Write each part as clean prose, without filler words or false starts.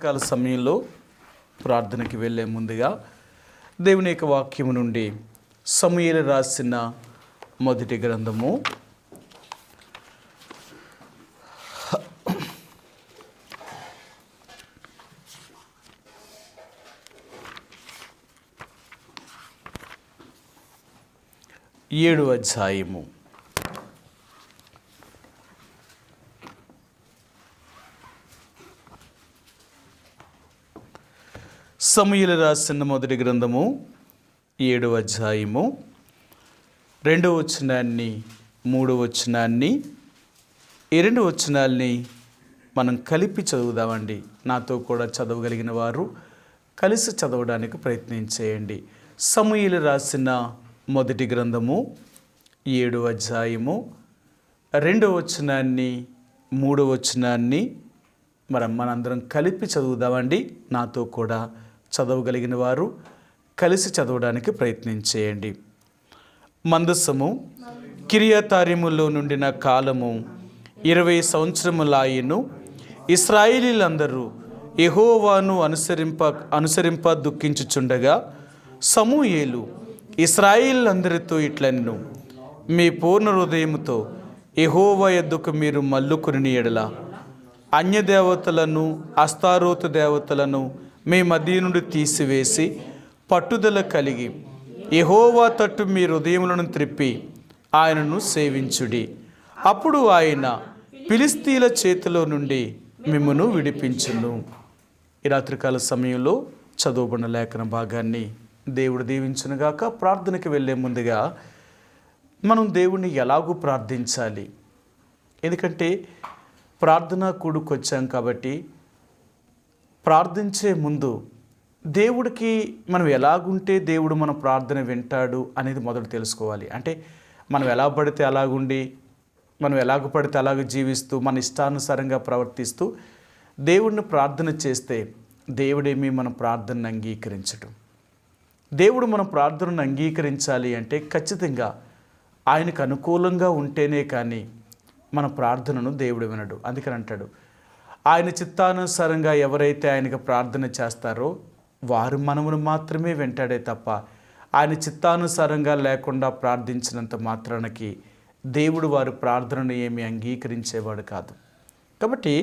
రాత్రికాల సమయంలో ప్రార్థనకి వెళ్ళే ముందుగా దేవుని యొక్క వాక్యము నుండి సమూయేలు రాసిన మొదటి గ్రంథము 7వ అధ్యాయము. సమూయేలు రాసిన మొదటి గ్రంథము 7వ అధ్యాయము 2వ వచనాన్ని 3వ వచనాన్ని ఈ 2 వచనాల్ని మనం కలిపి చదువుదామండి. నాతో కూడా చదవగలిగిన వారు కలిసి చదవడానికి ప్రయత్నం చేయండి. సమూయేలు రాసిన మొదటి గ్రంథము 7వ అధ్యాయము 2వ వచనాన్ని 3వ వచనాన్ని మనందరం కలిపి చదువుదామండి. నాతో కూడా చదవగలిగిన వారు కలిసి చదవడానికి ప్రయత్నం చేయండి. మందసము కిర్యతారీములో నుండిన కాలము 20 సంవత్సరములాయెను. ఇశ్రాయేలీలందరూ యెహోవాను అనుసరింప దుఃఖించుచుండగా సమూయేలు ఇశ్రాయేలీలందరితో ఇట్లనెను, మీ పూర్ణ హృదయముతో యెహోవా యొద్దకు మీరు మల్లుకొనిన యెడల అన్యదేవతలను అస్తారోతు దేవతలను మీ మధ్య నుండి తీసివేసి పట్టుదల కలిగి యెహోవా తట్టు మీ హృదయములను త్రిప్పి ఆయనను సేవించుడి. అప్పుడు ఆయన ఫిలిష్తీయుల చేతిలో నుండి మిమ్మును విడిపించును. ఈ రాత్రికాల సమయంలో చదువుబడిన లేఖన భాగాన్ని దేవుడు దీవించునుగాక. ప్రార్థనకి వెళ్ళే ముందుగా మనం దేవుణ్ణి ఎలాగూ ప్రార్థించాలి, ఎందుకంటే ప్రార్థన కూడుకొచ్చాం కాబట్టి ప్రార్థించే ముందు దేవుడికి మనం ఎలాగుంటే దేవుడు మన ప్రార్థన వింటాడు అనేది మొదలు తెలుసుకోవాలి. అంటే మనం ఎలా పడితే అలాగుండి మనం ఎలాగ పడితే అలాగ జీవిస్తూ మన ఇష్టానుసారంగా ప్రవర్తిస్తూ దేవుడిని ప్రార్థన చేస్తే దేవుడేమీ మన ప్రార్థనను అంగీకరించడు. దేవుడు మన ప్రార్థనను అంగీకరించాలి అంటే ఖచ్చితంగా ఆయనకు అనుకూలంగా ఉంటేనే కానీ మన ప్రార్థనను దేవుడు వినడు. అందుకని అంటాడు, ఆయన చిత్తానుసారంగా ఎవరైతే ఆయనకు ప్రార్థన చేస్తారో వారు మనమును మాత్రమే వింటాడే తప్ప ఆయన చిత్తానుసారంగా లేకుండా ప్రార్థించినంత మాత్రానికి దేవుడు వారి ప్రార్థనను ఏమీ అంగీకరించేవాడు కాదు. కాబట్టి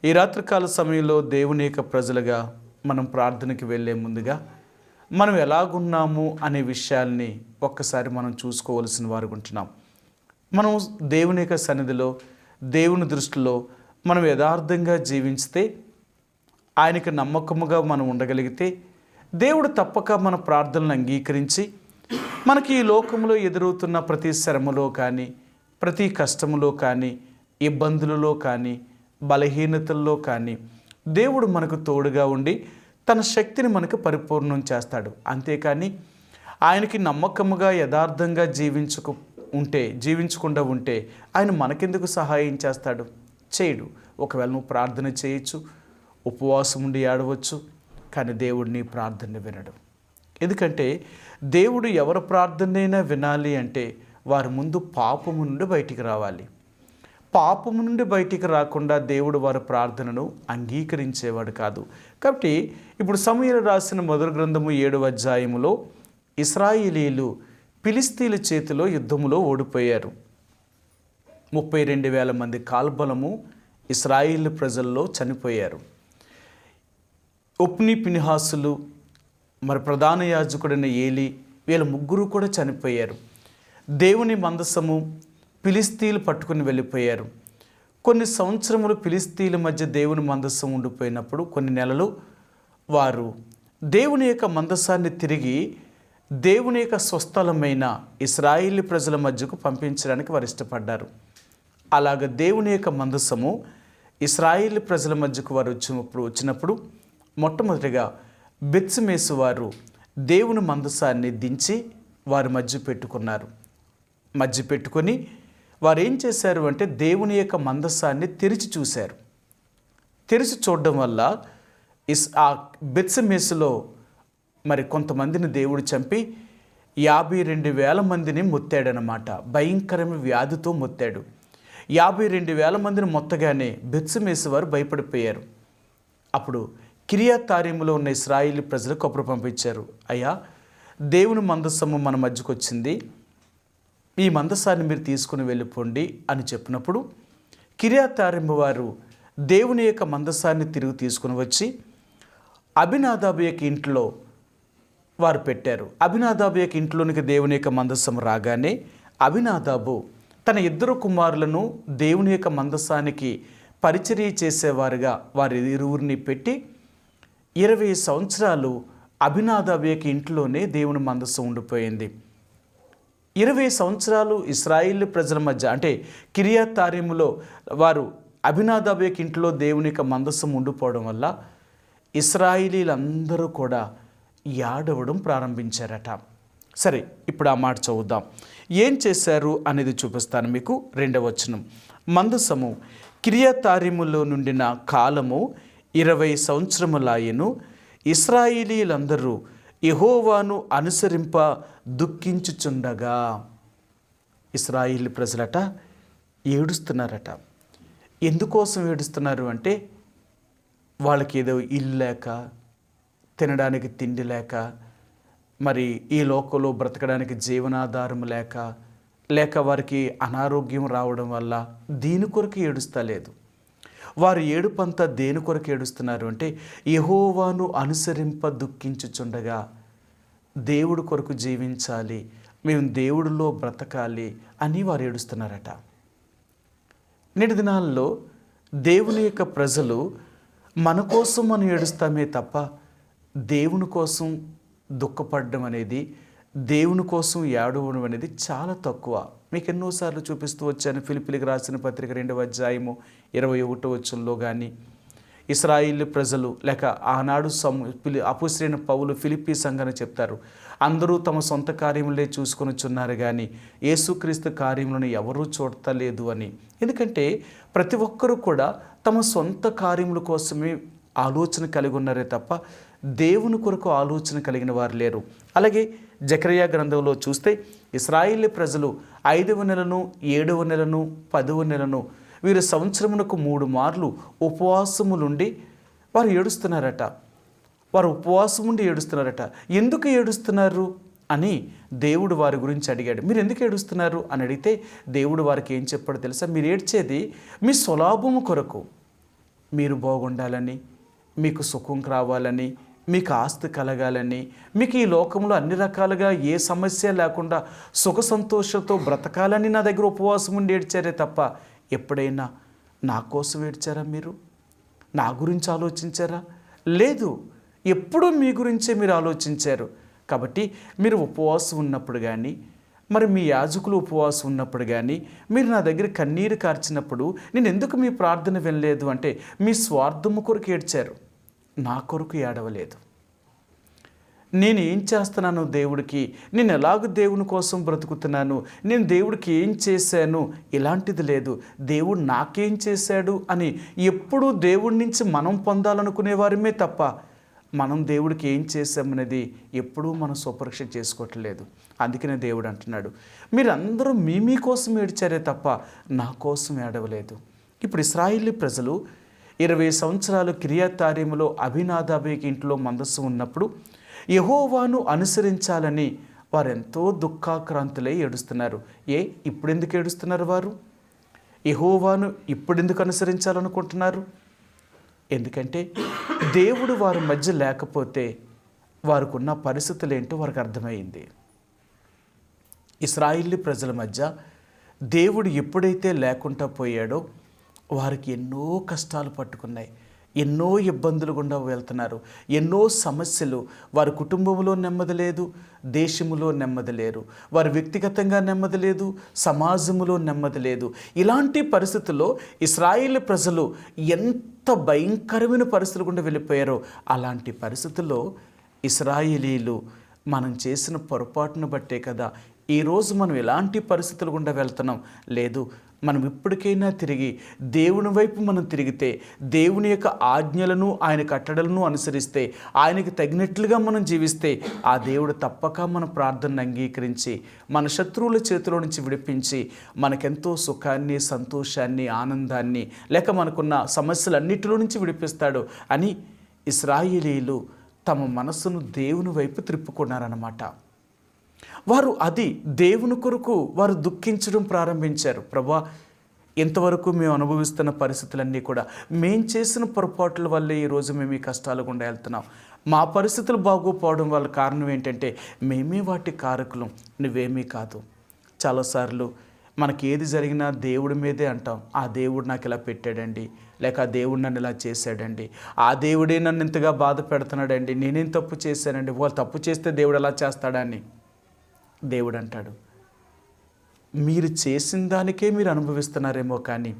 ఈ రాత్రికాల సమయంలో దేవుని యొక్క ప్రజలుగా మనం ప్రార్థనకి వెళ్ళే ముందుగా మనం ఎలాగున్నాము అనే విషయాల్ని ఒక్కసారి మనం చూసుకోవలసిన వారు ఉంటున్నాం. మనం దేవుని యొక్క సన్నిధిలో దేవుని దృష్టిలో మనం యథార్థంగా జీవించితే ఆయనకి నమ్మకముగా మనం ఉండగలిగితే దేవుడు తప్పక మన ప్రార్థనలను అంగీకరించి మనకి ఈ లోకంలో ఎదురవుతున్న ప్రతి శ్రమలో కానీ ప్రతి కష్టములో కానీ ఇబ్బందులలో కానీ బలహీనతల్లో కానీ దేవుడు మనకు తోడుగా ఉండి తన శక్తిని మనకు పరిపూర్ణం చేస్తాడు. అంతేకాని ఆయనకి నమ్మకముగా యథార్థంగా జీవించకుండా ఉంటే ఆయన మనకెందుకు సహాయం చేస్తాడు? చేయడు. ఒకవేళ నువ్వు ప్రార్థన చేయొచ్చు, ఉపవాసం ఉండి ఆడవచ్చు, కానీ దేవుడిని ప్రార్థన వినడు. ఎందుకంటే దేవుడు ఎవరి ప్రార్థనైనా వినాలి అంటే వారి ముందు పాపము నుండి బయటికి రావాలి. పాపము నుండి బయటికి రాకుండా దేవుడు వారి ప్రార్థనను అంగీకరించేవాడు కాదు. కాబట్టి ఇప్పుడు సమూయేలు రాసిన మొదటి గ్రంథము 7వ అధ్యాయములో ఇశ్రాయేలీలు ఫిలిష్తీయుల చేతిలో యుద్ధములో ఓడిపోయారు. 32,000 మంది కాల్బలము ఇశ్రాయేలు ప్రజల్లో చనిపోయారు. ఒప్ని ఫినెహాసులు మరి ప్రధాన యాజకుడైన ఏలి వీళ్ళ ముగ్గురు కూడా చనిపోయారు. దేవుని మందసము ఫిలిష్తీయులు పట్టుకుని వెళ్ళిపోయారు. కొన్ని సంవత్సరములు ఫిలిష్తీయుల మధ్య దేవుని మందసం ఉండిపోయినప్పుడు కొన్ని నెలలు వారు దేవుని యొక్క మందసాన్ని తిరిగి దేవుని యొక్క స్వస్థలమైన ఇశ్రాయేలు ప్రజల మధ్యకు పంపించడానికి వారు ఇష్టపడ్డారు. అలాగ దేవుని యొక్క మందసము ఇశ్రాయేలు ప్రజల మధ్యకు వారు వచ్చినప్పుడు మొట్టమొదటిగా బెత్షెమెషు వారు దేవుని మందసాన్ని దించి వారి మధ్య పెట్టుకొని వారు ఏం చేశారు అంటే దేవుని యొక్క మందసాన్ని తెరిచి చూశారు. తెరిచి చూడడం వల్ల ఆ బెత్షెమెషులో మరి కొంతమందిని దేవుడు చంపి 52,000 మందిని మొత్తాడనమాట. భయంకరమైన వ్యాధితో మొత్తాడు. 52,000 మందిని మొత్తగానే బెత్షెమెషు వారు భయపడిపోయారు. అప్పుడు కిరియత్తారీములో ఉన్న ఇశ్రాయేలు ప్రజలకు కబురు పంపించారు. అయ్యా, దేవుని మందస్సము మన మధ్యకు వచ్చింది, ఈ మందసాన్ని మీరు తీసుకుని వెళ్ళిపోండి అని చెప్పినప్పుడు కిరియత్తారీము వారు దేవుని యొక్క మందసాన్ని తిరిగి తీసుకుని వచ్చి అబీనాదాబు యొక్క ఇంట్లో వారు పెట్టారు. అబీనాదాబు యొక్క ఇంట్లోనికి దేవుని యొక్క మందస్సం రాగానే అబీనాదాబు తన ఇద్దరు కుమారులను దేవుని యొక్క మందసానికి పరిచర్య చేసేవారుగా వారి ఇరువురిని పెట్టి 20 సంవత్సరాలు అబీనాదాబు యొక్క ఇంట్లోనే దేవుని మందస్సం ఉండిపోయింది. 20 సంవత్సరాలు ఇశ్రాయేలు ప్రజల మధ్య, అంటే కిరియత్తారీములో వారు అబీనాదాబు యొక్క ఇంట్లో దేవుని యొక్క మందస్సం ఉండిపోవడం వల్ల ఇశ్రాయేలీలందరూ కూడా ఏడవడం ప్రారంభించారట. సరే, ఇప్పుడు ఆ మాట చదువుదాం. ఏం చేశారు అనేది చూపిస్తాను మీకు. 2వ వచనం. మందసము కిరియత్తారీములో నుండిన కాలము 20 సంవత్సరములాయెను. ఇశ్రాయేలీలందరూ యెహోవాను అనుసరింప దుఃఖించుచుండగా. ఇశ్రాయేలు ప్రజలట ఏడుస్తున్నారట. ఎందుకోసం ఏడుస్తున్నారు అంటే, వాళ్ళకి ఏదో ఇల్లు లేక, తినడానికి తిండి లేక, మరి ఈ లోకంలో బ్రతకడానికి జీవనాధారం లేక వారికి అనారోగ్యం రావడం వల్ల దీని కొరకు ఏడుస్తలేదు. వారు ఏడుపంతా దేని కొరకు ఏడుస్తున్నారు అంటే, యెహోవాను అనుసరింప దుఃఖించుచుండగా, దేవుడు కొరకు జీవించాలి, మేము దేవుడిలో బ్రతకాలి అని వారు ఏడుస్తున్నారట. నేటి దినాల్లో దేవుని యొక్క ప్రజలు మన కోసం మనం ఏడుస్తామే తప్ప దేవుని కోసం దుఃఖపడడం అనేది, దేవుని కోసం ఏడవడం అనేది చాలా తక్కువ. మీకు ఎన్నోసార్లు చూపిస్తూ వచ్చాను. ఫిలిప్పీలకు రాసిన పత్రిక 2వ అధ్యాయము 21వ వచనంలో కానీ, ఇశ్రాయేలు ప్రజలు లేక ఆనాడు అపోస్తలుడైన పౌలు ఫిలిప్పీ సంఘాన్ని చెప్తారు, అందరూ తమ సొంత కార్యములే చూసుకొనిచున్నారు కానీ యేసుక్రీస్తు కార్యములను ఎవరూ చూడతలేదు అని. ఎందుకంటే ప్రతి ఒక్కరూ కూడా తమ సొంత కార్యముల కోసమే ఆలోచన కలిగి ఉన్నారే తప్ప దేవుని కొరకు ఆలోచన కలిగిన వారు లేరు. అలాగే జకర్యా గ్రంథంలో చూస్తే ఇశ్రాయేలు ప్రజలు 5వ నెలను, 7వ నెలను, 10వ నెలను వీరు సంవత్సరమునకు 3 మార్లు ఉపవాసములుండి వారు ఏడుస్తున్నారట. వారు ఉపవాసం ఉండి ఏడుస్తున్నారట. ఎందుకు ఏడుస్తున్నారు అని దేవుడు వారి గురించి అడిగాడు. మీరు ఎందుకు ఏడుస్తున్నారు అని అడిగితే దేవుడు వారికి ఏం చెప్పాడో తెలుసా? మీరు ఏడ్చేది మీ స్వలాభము కొరకు, మీరు బాగుండాలని, మీకు సుఖం రావాలని, మీకు ఆస్తి కలగాలని, మీకు ఈ లోకంలో అన్ని రకాలుగా ఏ సమస్య లేకుండా సుఖ సంతోషంతో బ్రతకాలని నా దగ్గర ఉపవాసం ఉండి ఏడ్చారే తప్ప ఎప్పుడైనా నా కోసం ఏడ్చారా? మీరు నా గురించి ఆలోచించారా? లేదు, ఎప్పుడూ మీ గురించే మీరు ఆలోచించారు. కాబట్టి మీరు ఉపవాసం ఉన్నప్పుడు కానీ, మరి మీ యాజకులు ఉపవాసం ఉన్నప్పుడు కానీ, మీరు నా దగ్గర కన్నీరు కార్చినప్పుడు నేను ఎందుకు మీ ప్రార్థన వినలేదు అంటే, మీ స్వార్థము కొరకు ఏడ్చారు, నా కొరకు ఏడవలేదు. నేను ఏం చేస్తున్నాను దేవుడికి, నేను ఎలాగ దేవుని కోసం బ్రతుకుతున్నాను, నేను దేవుడికి ఏం చేశాను, ఇలాంటిది లేదు. దేవుడు నాకేం చేశాడు అని ఎప్పుడూ దేవుడి నుంచి మనం పొందాలనుకునేవారమే తప్ప మనం దేవుడికి ఏం చేశామనేది ఎప్పుడూ మనం స్వపరీక్ష చేసుకోవట్లేదు. అందుకనే దేవుడు అంటున్నాడు, మీరందరూ మీ కోసం ఏడ్చారే తప్ప నా కోసం ఏడవలేదు. ఇప్పుడు ఇశ్రాయేలు ప్రజలు 20 సంవత్సరాలు కిరియత్తారీములో అబీనాదాబు ఇంట్లో మందస్సు ఉన్నప్పుడు యెహోవాను అనుసరించాలని వారు ఎంతో దుఃఖాక్రాంతులై ఏడుస్తున్నారు. ఇప్పుడెందుకు ఏడుస్తున్నారు? వారు యెహోవాను ఇప్పుడెందుకు అనుసరించాలనుకుంటున్నారు? ఎందుకంటే దేవుడు వారి మధ్య లేకపోతే వారికి ఉన్న పరిస్థితులు ఏంటో వారికి అర్థమైంది. ఇశ్రాయేలు ప్రజల మధ్య దేవుడు ఎప్పుడైతే లేకుండా పోయాడో వారికి ఎన్నో కష్టాలు పట్టుకున్నాయి, ఎన్నో ఇబ్బందులు గుండా వెళ్తున్నారు, ఎన్నో సమస్యలు. వారి కుటుంబంలో నెమ్మది లేదు, దేశములో నెమ్మది లేరు, వారి వ్యక్తిగతంగా నెమ్మది లేదు, సమాజంలో నెమ్మది లేదు. ఇలాంటి పరిస్థితుల్లో ఇశ్రాయేలు ప్రజలు ఎంత భయంకరమైన పరిస్థితులు గుండా వెళ్ళిపోయారో, అలాంటి పరిస్థితుల్లో ఇశ్రాయేలీలు మనం చేసిన పొరపాటును బట్టే కదా ఈరోజు మనం ఎలాంటి పరిస్థితులు గుండా వెళ్తున్నాం. లేదు, మనం ఇప్పటికైనా తిరిగి దేవుని వైపు మనం తిరిగితే, దేవుని యొక్క ఆజ్ఞలను, ఆయన కట్టడలను అనుసరిస్తే, ఆయనకి తగినట్లుగా మనం జీవిస్తే, ఆ దేవుడు తప్పక మన ప్రార్థనను అంగీకరించి మన శత్రువుల చేతిలో నుంచి విడిపించి మనకెంతో సుఖాన్ని, సంతోషాన్ని, ఆనందాన్ని, లేక మనకున్న సమస్యలన్నిటిలో నుంచి విడిపిస్తాడు అని ఇశ్రాయేలీయులు తమ మనస్సును దేవుని వైపు త్రిప్పుకున్నారన్నమాట. వారు దేవుని కొరకు వారు దుఃఖించడం ప్రారంభించారు. ప్రభా, ఇంతవరకు మేము అనుభవిస్తున్న పరిస్థితులన్నీ కూడా మేం చేసిన పొరపాట్ల వల్లే ఈరోజు మేము ఈ కష్టాలు గుండా వెళ్తున్నాం. మా పరిస్థితులు బాగోపోవడం వల్ల కారణం ఏంటంటే మేమే వాటి కారకులం, నువ్వేమీ కాదు. చాలాసార్లు మనకి ఏది జరిగినా దేవుడి మీదే అంటాం. ఆ దేవుడు నాకు ఇలా పెట్టాడండి, లేక ఆ దేవుడు నన్ను ఇలా చేశాడండి, ఆ దేవుడే నన్ను ఇంతగా బాధ పెడుతున్నాడండి, నేనేం తప్పు చేశానండి, వాళ్ళు తప్పు చేస్తే దేవుడు ఎలా చేస్తాడని. దేవుడు అంటాడు, మీరు చేసిన దానికే మీరు అనుభవిస్తున్నారేమో, కానీ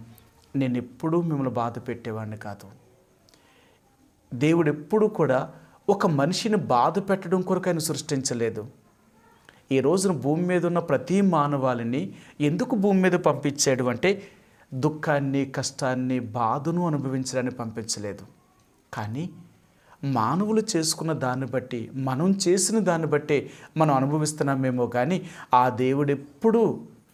నేను ఎప్పుడూ మిమ్మల్ని బాధ పెట్టేవాడిని కాదు. దేవుడు ఎప్పుడూ కూడా ఒక మనిషిని బాధ పెట్టడం కొరకు ఆయన సృష్టించలేదు. ఈ రోజున భూమి మీద ఉన్న ప్రతి మానవాళిని ఎందుకు భూమి మీద పంపించాడు అంటే దుఃఖాన్ని, కష్టాన్ని, బాధను అనుభవించడానికి పంపించలేదు. కానీ మానవులు చేసుకున్న దాన్ని బట్టి, మనం చేసిన దాన్ని బట్టే మనం అనుభవిస్తున్నామేమో, కానీ ఆ దేవుడు ఎప్పుడూ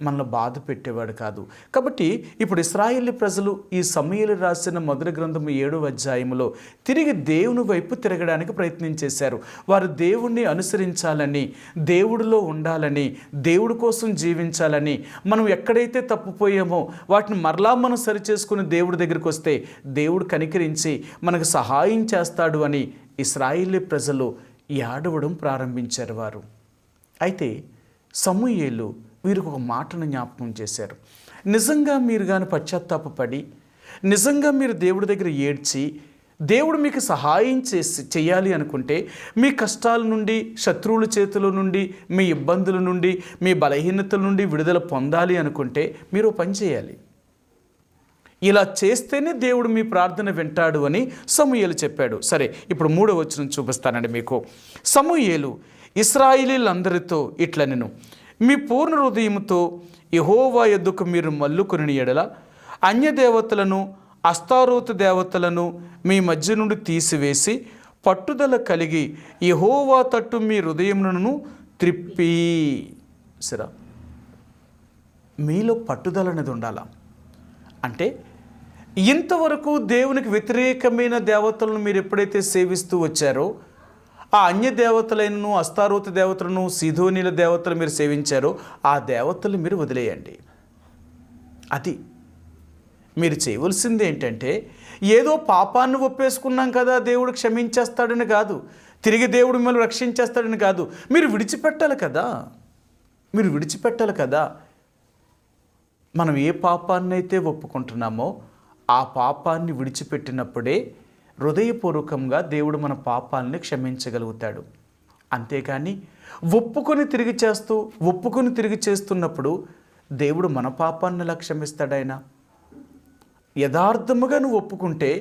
మనల్ని బాధ పెట్టేవాడు కాదు. కాబట్టి ఇప్పుడు ఇశ్రాయేలు ప్రజలు ఈ సమూయేలు రాసిన మొదటి గ్రంథము 7వ అధ్యాయంలో తిరిగి దేవుని వైపు తిరగడానికి ప్రయత్నం చేశారు. వారు దేవుణ్ణి అనుసరించాలని, దేవుడిలో ఉండాలని, దేవుడి కోసం జీవించాలని, మనం ఎక్కడైతే తప్పుపోయామో వాటిని మరలా మనం సరిచేసుకుని దేవుడి దగ్గరికి వస్తే దేవుడు కనికరించి మనకు సహాయం చేస్తాడు అని ఇశ్రాయేలు ప్రజలు ఏడవడం ప్రారంభించారు వారు. అయితే సమూయేలు వీరికి ఒక మాటను జ్ఞాపకం చేశారు. నిజంగా మీరు కానీ పశ్చాత్తాపపడి, నిజంగా మీరు దేవుడి దగ్గర ఏడ్చి, దేవుడు మీకు సహాయం చేయాలి అనుకుంటే, మీ కష్టాల నుండి, శత్రువుల చేతుల నుండి, మీ ఇబ్బందుల నుండి, మీ బలహీనతల నుండి విడుదల పొందాలి అనుకుంటే మీరు పని చేయాలి. ఇలా చేస్తేనే దేవుడు మీ ప్రార్థన వింటాడు అని సమూయేలు చెప్పాడు. సరే, ఇప్పుడు 3వ వచనం చూపిస్తానండి మీకు. సమూయేలు ఇశ్రాయేలీయులందరితో ఇట్లనెను, మీ పూర్ణ హృదయంతో యెహోవా యొద్దకు మీరు మల్లుకొనిన యెడల అన్యదేవతలను, అస్తారోతు దేవతలను మీ మధ్య నుండి తీసివేసి పట్టుదల కలిగి యెహోవా తట్టు మీ హృదయములను త్రిప్పి. సరే, మీలో పట్టుదల అనేది ఉండాలా. అంటే ఇంతవరకు దేవునికి వ్యతిరేకమైన దేవతలను మీరు ఎప్పుడైతే సేవిస్తూ వచ్చారో, ఆ అన్య దేవతలను, అస్తారోతు దేవతలను, సీదోనీల దేవతలు మీరు సేవించారో ఆ దేవతలు మీరు వదిలేయండి. అది మీరు చేయవలసింది ఏంటంటే, ఏదో పాపాన్ని ఒప్పేసుకున్నాం కదా దేవుడు క్షమించేస్తాడని కాదు, తిరిగి దేవుడు మిమ్మల్ని రక్షించేస్తాడని కాదు, మీరు విడిచిపెట్టాలి కదా. మనం ఏ పాపాన్ని అయితే ఒప్పుకుంటున్నామో ఆ పాపాన్ని విడిచిపెట్టినప్పుడే హృదయపూర్వకంగా దేవుడు మన పాపాలని క్షమించగలుగుతాడు. అంతేకాని ఒప్పుకొని తిరిగి చేస్తున్నప్పుడు దేవుడు మన పాపాన్ని ఎలా క్షమిస్తాడైనా? యథార్థముగా నువ్వు ఒప్పుకుంటే,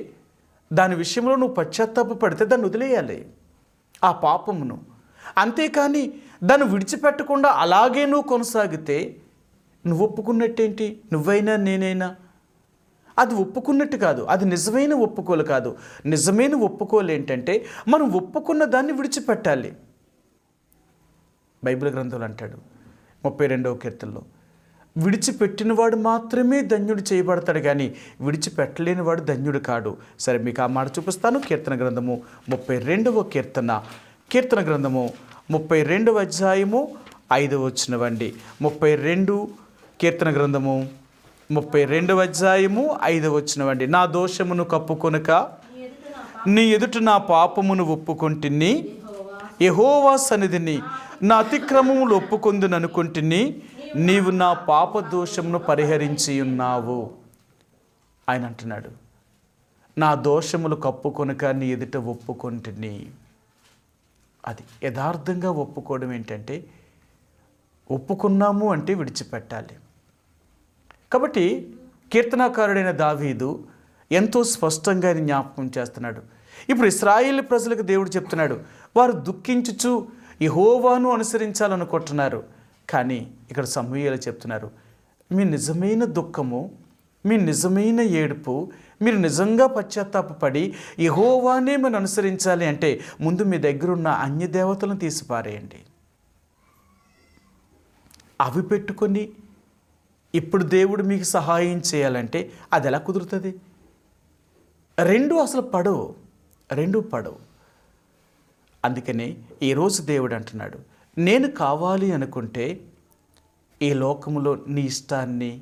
దాని విషయంలో నువ్వు పశ్చాత్తాపపడితే దాన్ని వదిలేయాలి, ఆ పాపమును. అంతేకాని దాన్ని విడిచిపెట్టకుండా అలాగే నువ్వు కొనసాగితే నువ్వు ఒప్పుకున్నట్టేంటి? నువ్వైనా నేనైనా అది ఒప్పుకున్నట్టు కాదు, అది నిజమైన ఒప్పుకోలు కాదు. నిజమైన ఒప్పుకోలు ఏంటంటే మనం ఒప్పుకున్న దాన్ని విడిచిపెట్టాలి. బైబిల్ గ్రంథంలో అంటాడు 32వ కీర్తనలో, విడిచిపెట్టినవాడు మాత్రమే ధన్యుడు చేయబడతాడు, కానీ విడిచిపెట్టలేనివాడు ధన్యుడు కాడు. సరే, మీకు ఆ మాట చూపిస్తాను. కీర్తన గ్రంథము 32వ కీర్తన గ్రంథము 32వ అధ్యాయము 5వ వచనమండి. 32 కీర్తన గ్రంథము 32వ అధ్యాయము 5వ వచనమండి. నా దోషమును కప్పుకొనక నీ ఎదుట నా పాపమును ఒప్పుకొంటిని, యెహోవా సన్నిధిని నా అతిక్రమములు ఒప్పుకొందుననుకొంటిని, నీవు నా పాప దోషమును పరిహరించి ఉన్నావు. ఆయన అంటున్నాడు, నా దోషములు కప్పుకొనక నీ ఎదుట ఒప్పుకొంటిని. అది యథార్థంగా ఒప్పుకోవడం ఏంటంటే, ఒప్పుకున్నాము అంటే విడిచిపెట్టాలి. కాబట్టి కీర్తనాకారుడైన దావీదు ఎంతో స్పష్టంగా జ్ఞాపకం చేస్తున్నాడు. ఇప్పుడు ఇశ్రాయేలు ప్రజలకు దేవుడు చెప్తున్నాడు, వారు దుఃఖించుచు యెహోవాను అనుసరించాలనుకుంటున్నారు. కానీ ఇక్కడ సమూయేలు చెప్తున్నారు, మీ నిజమైన దుఃఖము, మీ నిజమైన ఏడుపు, మీరు నిజంగా పశ్చాత్తాపపడి యెహోవానే మనం అనుసరించాలి అంటే ముందు మీ దగ్గర ఉన్న అన్య దేవతలను తీసిపారేయండి. అవి పెట్టుకొని ఇప్పుడు దేవుడు మీకు సహాయం చేయాలంటే అది ఎలా కుదురుతుంది? రెండు అసలు పడవు. రెండూ పడవు. అందుకని ఈరోజు దేవుడు అంటున్నాడు, నేను కావాలి అనుకుంటే ఈ లోకములో నీ ఇష్టాన్ని,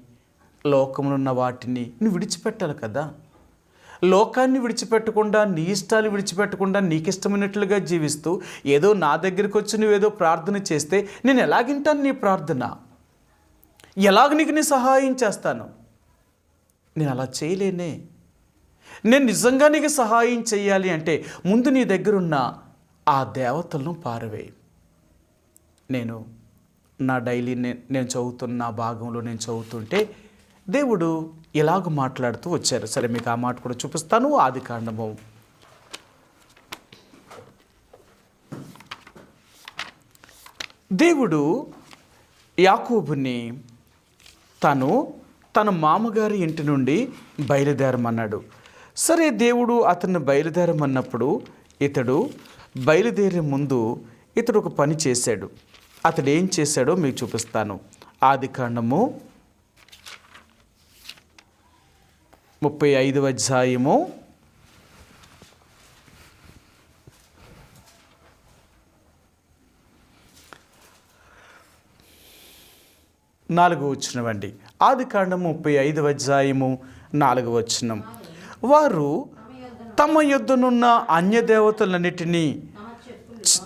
లోకములో ఉన్న వాటిని నువ్వు విడిచిపెట్టాలి కదా. లోకాన్ని విడిచిపెట్టకుండా, నీ ఇష్టాలు విడిచిపెట్టకుండా, నీకు ఇష్టమైనట్లుగా జీవిస్తూ ఏదో నా దగ్గరికి వచ్చి నువ్వేదో ప్రార్థన చేస్తే నేను ఎలాగింటాను నీ ప్రార్థన? ఎలాగ నీకు నీ సహాయం చేస్తాను? నేను అలా చేయలేనే. నేను నిజంగా నీకు సహాయం చేయాలి అంటే ముందు నీ దగ్గరున్న ఆ దేవతలను పారవేయి. నేను నా డైలీ నేను చదువుతున్న భాగంలో నేను చదువుతుంటే దేవుడు ఇలాగ మాట్లాడుతూ వచ్చారు. సరే, మీకు ఆ మాట కూడా చూపిస్తాను. ఆదికాండము దేవుడు యాకోబుని తన మామగారి ఇంటి నుండి బయలుదేరమన్నాడు. సరే, దేవుడు అతన్ని బయలుదేరమన్నప్పుడు ఇతడు బయలుదేరే ముందు ఇతడు ఒక పని చేశాడు. అతడు ఏం చేశాడో మీకు చూపిస్తాను. ఆదికాండము 35వ అధ్యాయము 4వ వచనం అండి. ఆదికాండము 35వ అధ్యాయము 4వ వచనం. వారు తమ యొద్దనున్న అన్యదేవతలన్నిటినీ,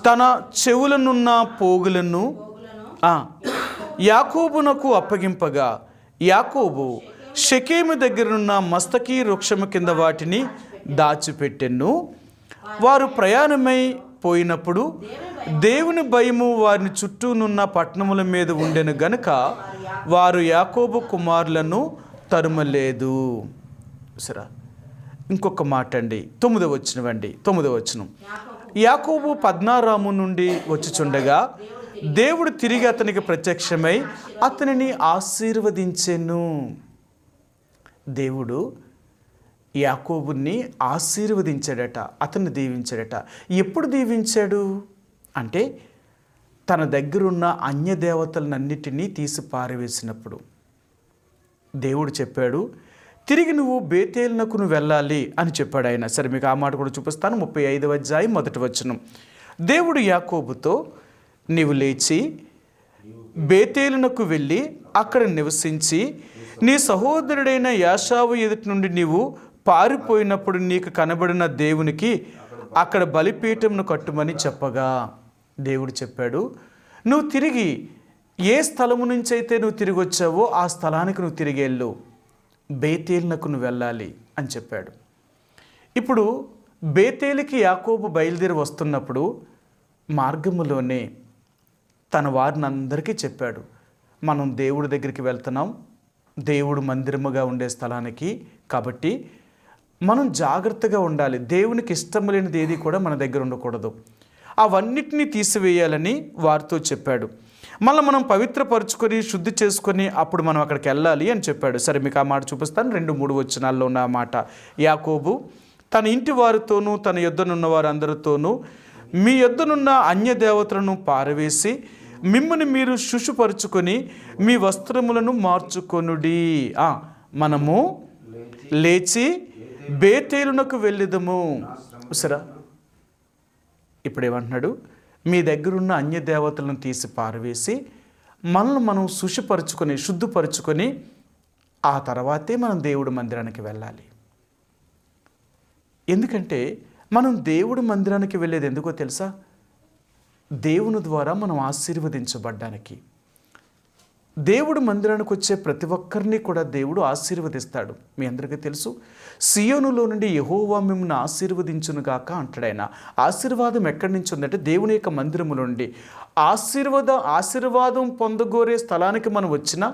తన చెవులనున్న పోగులను యాకోబునకు అప్పగింపగా, యాకోబు షెకెము దగ్గరున్న మస్తకి వృక్షము కింద వాటిని దాచిపెట్టెను. వారు ప్రయాణమై పోయినప్పుడు దేవుని భయము వారిని చుట్టూనున్న పట్టణముల మీద ఉండెను గనుక వారు యాకోబు కుమారులను తరుమలేదు. సరే, ఇంకొక మాట అండి. 9వ వచనం. యాకోబు పద్నారాము నుండి వచ్చుచుండగా దేవుడు తిరిగి అతనికి ప్రత్యక్షమై అతనిని ఆశీర్వదించెను. దేవుడు యాకోబుని ఆశీర్వదించాడట, అతన్ని దీవించాడట. ఎప్పుడు దీవించాడు అంటే తన దగ్గరున్న అన్యదేవతలన్నిటినీ తీసి పారవేసినప్పుడు. దేవుడు చెప్పాడు, తిరిగి నువ్వు బేతేలునకు నువ్వు వెళ్ళాలి అని చెప్పాడు ఆయన. సరే, మీకు ఆ మాట కూడా చూపిస్తాను. 35వ అధ్యాయం 1వ వచనం. దేవుడు యాకోబుతో, నీవు లేచి బేతేలునకు వెళ్ళి అక్కడ నివసించి నీ సహోదరుడైన యాషావు ఎదుటి నుండి నీవు పారిపోయినప్పుడు నీకు కనబడిన దేవునికి అక్కడ బలిపీఠంను కట్టుమని చెప్పగా, దేవుడు చెప్పాడు, నువ్వు తిరిగి ఏ స్థలము నుంచి అయితే నువ్వు తిరిగి వచ్చావో ఆ స్థలానికి నువ్వు తిరిగి వెళ్ళు, బేతేలునకు నువ్వు వెళ్ళాలి అని చెప్పాడు. ఇప్పుడు బేతేలుకి యాకోబు బయలుదేరి వస్తున్నప్పుడు మార్గములోనే తన వారిని అందరికీ చెప్పాడు, మనం దేవుడి దగ్గరికి వెళ్తున్నాం, దేవుడు మందిరముగా ఉండే స్థలానికి. కాబట్టి మనం జాగ్రత్తగా ఉండాలి. దేవునికి ఇష్టం లేనిది ఏది కూడా మన దగ్గర ఉండకూడదు. అవన్నిటినీ తీసివేయాలని వారితో చెప్పాడు. మళ్ళీ మనం పవిత్రపరుచుకొని శుద్ధి చేసుకొని అప్పుడు మనం అక్కడికి వెళ్ళాలి అని చెప్పాడు. సరే, మీకు ఆ మాట చూపిస్తాను. 2-3 వచనాల్లో ఉన్న ఆ మాట. యాకోబు తన ఇంటి వారితోనూ తన యొద్దనున్న వారందరితోనూ మీ యొద్దనున్న అన్యదేవతలను పారవేసి మిమ్మల్ని మీరు శుశుపరుచుకొని మీ వస్త్రములను మార్చుకొనుడి. మనము లేచి బేతేలునకు వెళ్ళిదము. సరే, ఇప్పుడు ఏమంటున్నాడు? మీ దగ్గరున్న అన్యదేవతలను తీసి పారవేసి మనల్ని మనం శుశుపరుచుకొని శుద్ధపరుచుకొని ఆ తర్వాతే మనం దేవుడి మందిరానికి వెళ్ళాలి. ఎందుకంటే మనం దేవుడి మందిరానికి వెళ్ళేది ఎందుకో తెలుసా? దేవుని ద్వారా మనం ఆశీర్వదించబడ్డానికి. దేవుడు మందిరానికి వచ్చే ప్రతి ఒక్కరిని కూడా దేవుడు ఆశీర్వదిస్తాడు. మీ అందరికీ తెలుసు, సియోనులో నుండి యెహోవా మిమ్మల్ని ఆశీర్వదించును గాక అంటాడు ఆయన. ఆశీర్వాదం ఎక్కడి నుంచి ఉందంటే దేవుని యొక్క మందిరము నుండి. ఆశీర్వాదం పొందగోరే స్థలానికి మనం వచ్చినా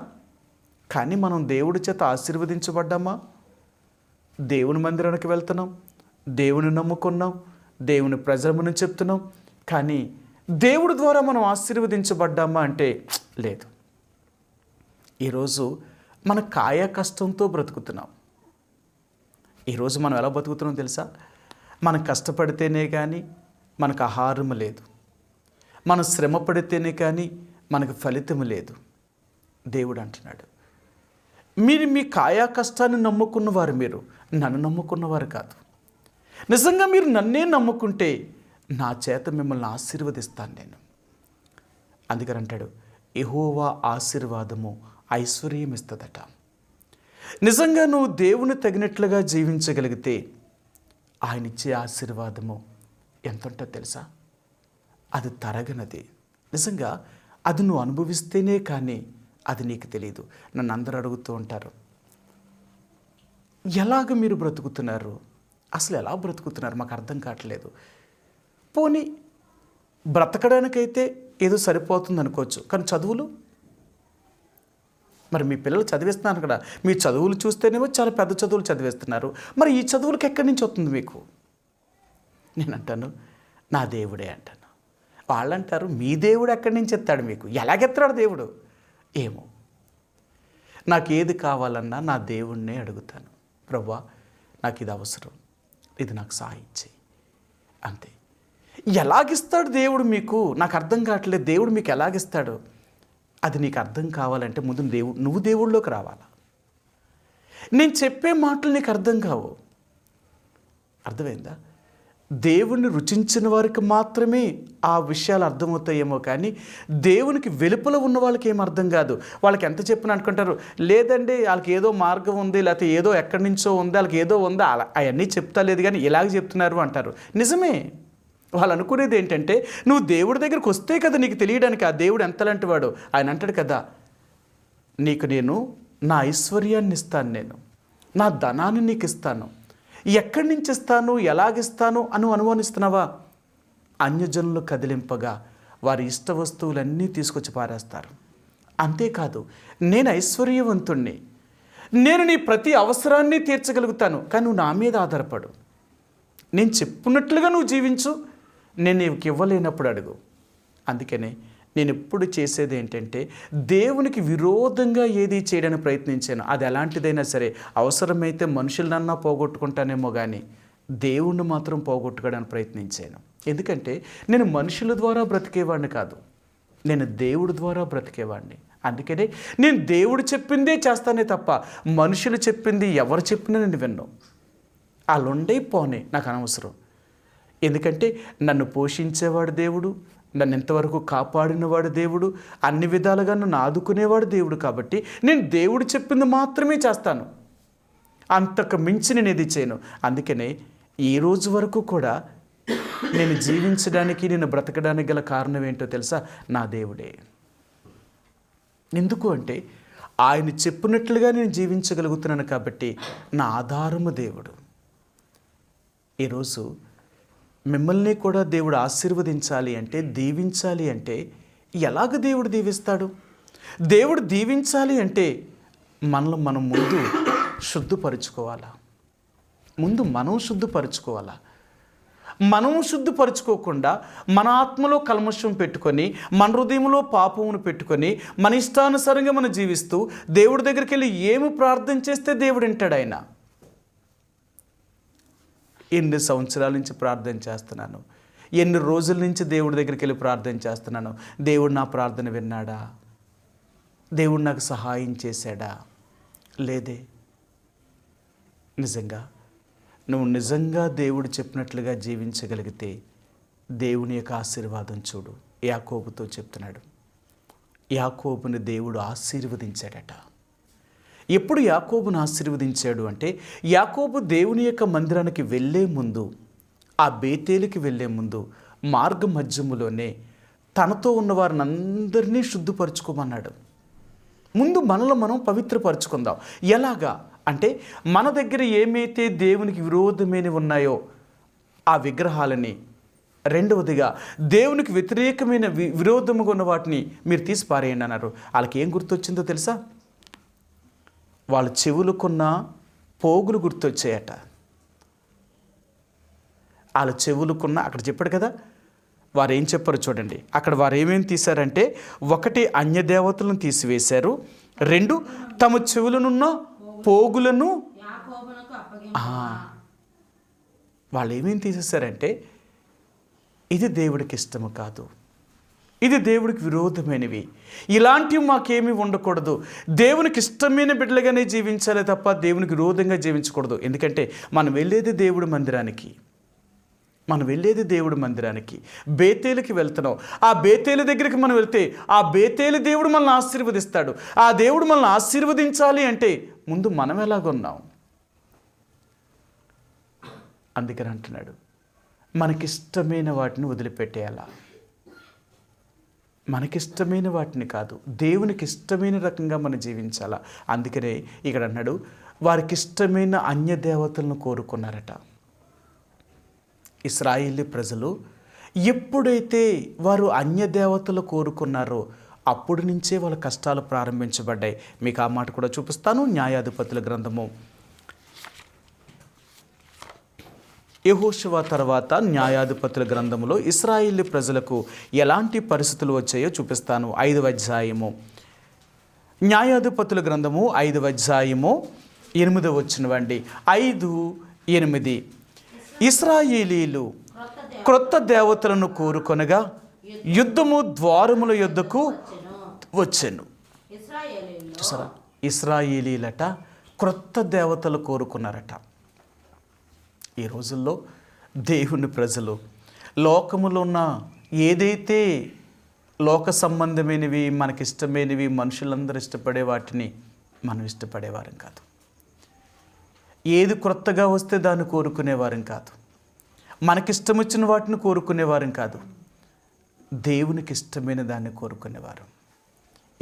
కానీ మనం దేవుడి చేత ఆశీర్వదించబడ్డామా? దేవుని మందిరానికి వెళ్తున్నాం, దేవుని నమ్ముకున్నాం, దేవుని ప్రజలమని చెప్తున్నాం, కానీ దేవుడి ద్వారా మనం ఆశీర్వదించబడ్డామా అంటే లేదు. ఈరోజు మన కాయ కష్టంతో బ్రతుకుతున్నాం. ఈరోజు మనం ఎలా బతుకుతున్నాం తెలుసా? మనం కష్టపడితేనే కానీ మనకు ఆహారం లేదు, మనం శ్రమ పడితేనే కానీ మనకు ఫలితం లేదు. దేవుడు అంటున్నాడు, మీరు మీ కాయా కష్టాన్ని నమ్ముకున్నవారు, మీరు నన్ను నమ్ముకున్నవారు కాదు. నిజంగా మీరు నన్నే నమ్ముకుంటే నా చేత మిమ్మల్ని ఆశీర్వదిస్తాను నేను. అందుకని అంటాడు, యెహోవా ఆశీర్వాదము ఐశ్వర్యం ఇస్తుందట. నిజంగా నువ్వు దేవుని తగినట్లుగా జీవించగలిగితే ఆయన ఇచ్చే ఆశీర్వాదము ఎంత ఉంటుందో తెలుసా? అది తరగనది. నిజంగా అది నువ్వు అనుభవిస్తేనే కానీ అది నీకు తెలియదు. నన్ను అందరూ అడుగుతూ ఉంటారు, ఎలాగ మీరు బ్రతుకుతున్నారు, అసలు ఎలా బ్రతుకుతున్నారు, మాకు అర్థం కావట్లేదు. పోనీ బ్రతకడానికైతే ఏదో సరిపోతుంది అనుకోవచ్చు, కానీ చదువులు, మరి మీ పిల్లలు చదివిస్తున్నారు కదా, మీ చదువులు చూస్తేనేమో చాలా పెద్ద చదువులు చదివిస్తున్నారు, మరి ఈ చదువులకు ఎక్కడి నుంచి వస్తుంది మీకు? నేను అంటాను, నా దేవుడే అంటాను. వాళ్ళంటారు, మీ దేవుడు ఎక్కడి నుంచి ఎత్తాడు మీకు, ఎలాగెత్తాడు దేవుడు? ఏమో, నాకు ఏది కావాలన్నా నా దేవుణ్ణే అడుగుతాను. ప్రభువా, నాకు ఇది అవసరం, ఇది నాకు సహాయం చేయి, అంతే. ఎలాగిస్తాడు దేవుడు మీకు? నాకు అర్థం కావట్లేదు. దేవుడు మీకు ఎలాగిస్తాడు? అది నీకు అర్థం కావాలంటే ముందు నువ్వు దేవుళ్ళలోకి రావాలా. నేను చెప్పే మాటలు నీకు అర్థం కావు. అర్థమైందా? దేవుణ్ణి రుచించిన వారికి మాత్రమే ఆ విషయాలు అర్థమవుతాయేమో కానీ దేవునికి వెలుపల ఉన్న వాళ్ళకి ఏం అర్థం కాదు. వాళ్ళకి ఎంత చెప్పిన అనుకుంటారు, లేదండి వాళ్ళకి ఏదో మార్గం ఉంది, లేకపోతే ఏదో ఎక్కడి నుంచో ఉంది, వాళ్ళకి ఏదో ఉందా, అవన్నీ చెప్తా లేదు కానీ ఇలాగ చెప్తున్నారు అంటారు. నిజమే, వాళ్ళు అనుకునేది ఏంటంటే నువ్వు దేవుడి దగ్గరికి వస్తే కదా నీకు తెలియడానికి ఆ దేవుడు ఎంతలాంటి వాడు. ఆయన అంటాడు కదా, నీకు నేను నా ఐశ్వర్యాన్ని ఇస్తాను, నేను నా ధనాన్ని నీకు ఇస్తాను. ఎక్కడి నుంచి ఇస్తాను, ఎలాగిస్తాను అని అనుమానిస్తున్నావా? అన్యజనులు కదిలింపగా వారి ఇష్ట వస్తువులన్నీ తీసుకొచ్చి పారేస్తారు. అంతేకాదు, నేను ఐశ్వర్యవంతుణ్ణి, నేను నీ ప్రతి అవసరాన్ని తీర్చగలుగుతాను, కానీ నువ్వు నా మీద ఆధారపడు, నేను చెప్పినట్లుగా నువ్వు జీవించు, నేను నీకు ఇవ్వలేనప్పుడు అడుగు. అందుకనే నేను ఎప్పుడు చేసేది ఏంటంటే దేవునికి విరోధంగా ఏది చేయడానికి ప్రయత్నించాను. అది ఎలాంటిదైనా సరే, అవసరమైతే మనుషులనన్నా పోగొట్టుకుంటానేమో కానీ దేవుణ్ణి మాత్రం పోగొట్టుకోవడానికి ప్రయత్నించాను. ఎందుకంటే నేను మనుషుల ద్వారా బ్రతికేవాడిని కాదు, నేను దేవుడి ద్వారా బ్రతికేవాడిని. అందుకనే నేను దేవుడు చెప్పిందే చేస్తానే తప్ప మనుషులు చెప్పింది ఎవరు చెప్పినా నేను విన్ను. వాళ్ళుండే పోనే నాకు అనవసరం. ఎందుకంటే నన్ను పోషించేవాడు దేవుడు, నన్ను ఎంతవరకు కాపాడినవాడు దేవుడు, అన్ని విధాలుగా నన్ను ఆదుకునేవాడు దేవుడు. కాబట్టి నేను దేవుడు చెప్పింది మాత్రమే చేస్తాను, అంతకు మించి నేను ఏది చేయను. అందుకనే ఈ రోజు వరకు కూడా నేను జీవించడానికి, నేను బ్రతకడానికి గల కారణం ఏంటో తెలుసా? నా దేవుడే. ఎందుకు అంటే ఆయన చెప్పినట్లుగా నేను జీవించగలుగుతున్నాను కాబట్టి నా ఆధారము దేవుడు. ఈరోజు మిమ్మల్ని కూడా దేవుడు ఆశీర్వదించాలి అంటే, దీవించాలి అంటే ఎలాగ దేవుడు దీవిస్తాడు? దేవుడు దీవించాలి అంటే మనలో మనం ముందు శుద్ధపరుచుకోవాలా. ముందు మనం శుద్ధపరుచుకోవాలా. మనం శుద్ధపరుచుకోకుండా మన ఆత్మలో కల్మషం పెట్టుకొని, మన హృదయంలో పాపమును పెట్టుకొని, మన ఇష్టానుసారంగా మనం జీవిస్తూ దేవుడి దగ్గరికి వెళ్ళి ఏమి ప్రార్థన చేస్తే దేవుడు వింటాడు? ఆయన ఎన్ని సంవత్సరాల నుంచి ప్రార్థన చేస్తున్నాను, ఎన్ని రోజుల నుంచి దేవుడి దగ్గరికి వెళ్ళి ప్రార్థన చేస్తున్నాను, దేవుడు నా ప్రార్థన విన్నాడా? దేవుడు నాకు సహాయం చేశాడా? లేదే. నువ్వు నిజంగా దేవుడు చెప్పినట్లుగా జీవించగలిగితే దేవుని యొక్క ఆశీర్వాదం చూడు. యాకోబుతో చెప్తున్నాడు, యాకోబుని దేవుడు ఆశీర్వదించాడట. ఎప్పుడు యాకోబును ఆశీర్వదించాడు అంటే, యాకోబు దేవుని యొక్క మందిరానికి వెళ్ళే ముందు, ఆ బేతేలుకి వెళ్ళే ముందు మార్గ మధ్యములోనే తనతో ఉన్న వారిని అందరినీ శుద్ధపరచుకోమన్నాడు. ముందు మనలో మనం పవిత్రపరచుకుందాం. ఎలాగా అంటే, మన దగ్గర ఏమైతే దేవునికి విరోధమైనవి ఉన్నాయో ఆ విగ్రహాలని, రెండవదిగా దేవునికి వ్యతిరేకమైన విరోధముగా ఉన్న వాటిని మీరు తీసి పారేయండి అన్నారు. వాళ్ళకి ఏం గుర్తొచ్చిందో తెలుసా? వాళ్ళ చెవులకున్న పోగులు గుర్తొచ్చాయట. వాళ్ళ చెవులకున్న, అక్కడ చెప్పాడు కదా, వారు ఏం చెప్పారు చూడండి. అక్కడ వారు ఏమేమి తీశారంటే, ఒకటి అన్యదేవతలను తీసివేశారు, రెండు తమ చెవులనున్న పోగులను, వాళ్ళు ఏమేమి తీసేశారంటే, ఇది దేవుడికి ఇష్టము కాదు, ఇది దేవుడికి విరోధమైనవి, ఇలాంటివి మాకేమీ ఉండకూడదు, దేవునికి ఇష్టమైన బిడ్డలుగానే జీవించాలి తప్ప దేవునికి విరోధంగా జీవించకూడదు. ఎందుకంటే మనం వెళ్ళేది దేవుడి మందిరానికి. మనం వెళ్ళేది దేవుడి మందిరానికి, బేతేలుకి వెళ్తున్నాం. ఆ బేతేలు దగ్గరికి మనం వెళ్తే ఆ బేతేలు దేవుడు మనల్ని ఆశీర్వదిస్తాడు. ఆ దేవుడు మనల్ని ఆశీర్వదించాలి అంటే ముందు మనం ఎలాగున్నాం? అందుకని అంటున్నాడు, మనకిష్టమైన వాటిని వదిలిపెట్టేయాలా. మనకిష్టమైన వాటిని కాదు, దేవునికి ఇష్టమైన రకంగా మనం జీవించాలా. అందుకనే ఇక్కడ అన్నాడు, వారికి ఇష్టమైన అన్య దేవతలను కోరుకున్నారట. ఇశ్రాయేలీ ప్రజలు ఎప్పుడైతే వారు అన్య దేవతలు కోరుకున్నారో అప్పటి నుంచే వాళ్ళ కష్టాలు ప్రారంభించబడ్డాయి. మీకు ఆ మాట కూడా చూపిస్తాను. న్యాయాధిపతుల గ్రంథము యెహోషువ తర్వాత న్యాయాధిపతుల గ్రంథంలో ఇశ్రాయేలీ ప్రజలకు ఎలాంటి పరిస్థితులు వచ్చాయో చూపిస్తాను. 5వ అధ్యాయము, న్యాయాధిపతుల గ్రంథము 5వ అధ్యాయము 8వ వచనమండి. 5:8 ఇశ్రాయేలీలు క్రొత్త దేవతలను కోరుకొనగా యుద్ధము ద్వారముల యొద్దకు వచ్చెను. చూసారా, ఇశ్రాయేలీలట క్రొత్త దేవతలు కోరుకున్నారట. ఈ రోజుల్లో దేవుని ప్రజలు లోకములో ఉన్న ఏదైతే లోక సంబంధమైనవి, మనకిష్టమైనవి, మనుషులందరూ ఇష్టపడే వాటిని మనం ఇష్టపడేవారం కాదు. ఏది క్రొత్తగా వస్తే దాన్ని కోరుకునేవారం కాదు. మనకిష్టం వచ్చిన వాటిని కోరుకునేవారం కాదు. దేవునికి ఇష్టమైన దాన్ని కోరుకునేవారు.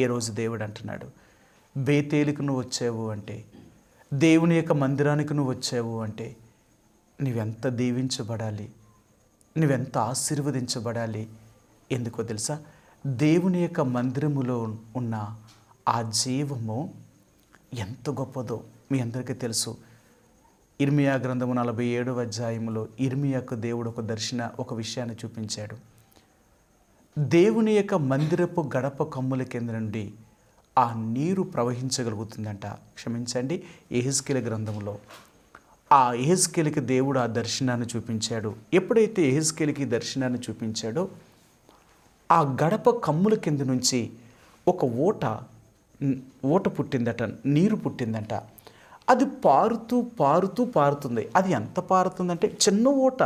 ఈరోజు దేవుడు అంటున్నాడు, బేతేలుకు నువ్వు వచ్చావు అంటే, దేవుని యొక్క మందిరానికి నువ్వు వచ్చావు అంటే నువ్వెంత దీవించబడాలి, నువ్వెంత ఆశీర్వదించబడాలి. ఎందుకో తెలుసా? దేవుని యొక్క మందిరములో ఉన్న ఆ జీవము ఎంత గొప్పదో మీ అందరికీ తెలుసు. ఇర్మియా గ్రంథము 47వ అధ్యాయంలో ఇర్మియాకు దేవుడు ఒక విషయాన్ని చూపించాడు. దేవుని యొక్క మందిరపు గడప కమ్ముల కింద నుండి ఆ నీరు ప్రవహించగలుగుతుందంట. క్షమించండి, యెహెజ్కేలు గ్రంథంలో ఆ యెహెజ్కేలుకి దేవుడు ఆ దర్శనాన్ని చూపించాడు. ఎప్పుడైతే యెహెజ్కేలుకి దర్శనాన్ని చూపించాడో ఆ గడప కమ్ముల కింద నుంచి ఒక ఊట పుట్టిందట, నీరు పుట్టిందంట. అది పారుతుంది. అది ఎంత పారుతుందంటే, చిన్న ఊట,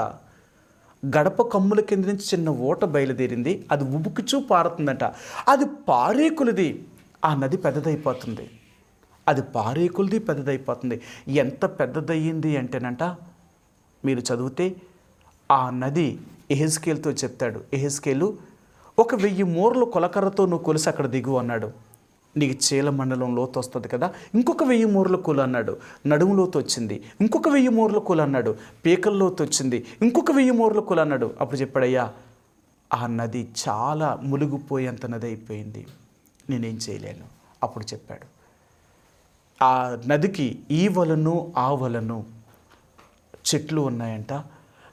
గడప కమ్ముల కింద నుంచి చిన్న ఊట బయలుదేరింది. అది ఉబుకుచూ పారుతుందంట. అది పారే కొలిది ఆ నది పెద్దదైపోతుంది. అది పారే కొలిది పెద్దదైపోతుంది. ఎంత పెద్దదయ్యింది అంటేనంట, మీరు చదివితే ఆ నది యెహెజ్కేలుతో చెప్తాడు, యెహెజ్కేలు 1000 మూరలు కొలకర్రతో నువ్వు కొలిసి అక్కడ దిగు అన్నాడు. నీకు చీల మండలం లోతు వస్తుంది కదా, ఇంకొక 1000 మూరల కూల అన్నాడు. నడుము లోతు వచ్చింది, ఇంకొక 1000 మూరల కూల అన్నాడు. పీకల లోతు వచ్చింది, ఇంకొక 1000 మూరల కూల అన్నాడు. అప్పుడు చెప్పాడయ్యా, ఆ నది చాలా మునిగిపోయేంత నది అయిపోయింది, నేనేం చేయలేను. అప్పుడు చెప్పాడు, ఆ నదికి ఈ వలను ఆ వలను చెట్లు ఉన్నాయంట.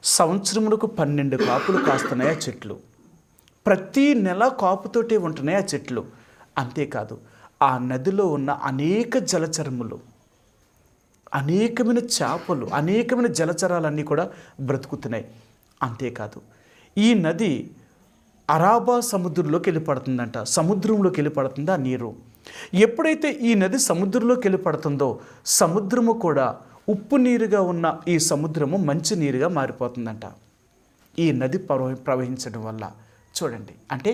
సంవత్సరములకు 12 కాపులు కాస్తున్నాయి ఆ చెట్లు. ప్రతి నెల కాపుతోటే ఉంటున్నాయి ఆ చెట్లు. అంతేకాదు, ఆ నదిలో ఉన్న అనేక జలచరములు, అనేకమైన చేపలు, అనేకమైన జలచరాలన్నీ కూడా బ్రతుకుతున్నాయి. అంతేకాదు, ఈ నది అరాబా సముద్రంలోకి వెళ్ళి పడుతుందంట. సముద్రంలోకి వెళ్ళి పడుతుంది ఆ నీరు. ఎప్పుడైతే ఈ నది సముద్రంలోకి వెళ్ళి పడుతుందో, సముద్రము కూడా ఉప్పు నీరుగా ఉన్న ఈ సముద్రము మంచి నీరుగా మారిపోతుందంట ఈ నది ప్రవహించడం వల్ల. చూడండి, అంటే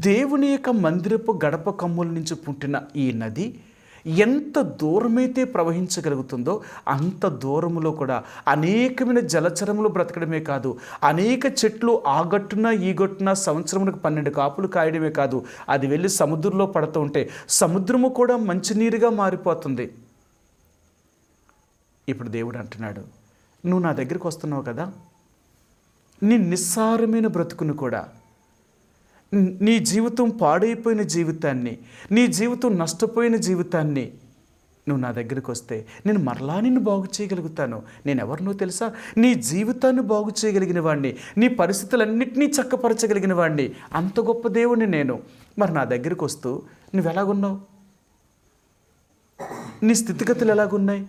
దేవుని యొక్క మందిరపు గడప కమ్ముల నుంచి పుట్టిన ఈ నది ఎంత దూరమైతే ప్రవహించగలుగుతుందో అంత దూరములో కూడా అనేకమైన జలచరములు బ్రతకడమే కాదు, అనేక చెట్లు ఆ గట్టున ఈ గట్టున సంవత్సరములకు 12 కాపులు కాయడమే కాదు, అది వెళ్ళి సముద్రంలో పడుతూ ఉంటే సముద్రము కూడా మంచినీరుగా మారిపోతుంది. ఇప్పుడు దేవుడు అంటున్నాడు, నువ్వు నా దగ్గరికి వస్తున్నావు కదా, నీ నిస్సారమైన బ్రతుకును కూడా, నీ జీవితం పాడైపోయిన జీవితాన్ని, నీ జీవితం నష్టపోయిన జీవితాన్ని నువ్వు నా దగ్గరికి వస్తే నేను మరలా నిన్ను బాగు చేయగలుగుతాను. నేను ఎవరినో తెలుసా? నీ జీవితాన్ని బాగు చేయగలిగిన వాడిని, నీ పరిస్థితులన్నింటినీ చక్కపరచగలిగిన వాడిని, అంత గొప్ప దేవుడిని నేను. మరి నా దగ్గరికి వస్తూ నువ్వు ఎలాగున్నావు? నీ స్థితిగతులు ఎలాగున్నాయి?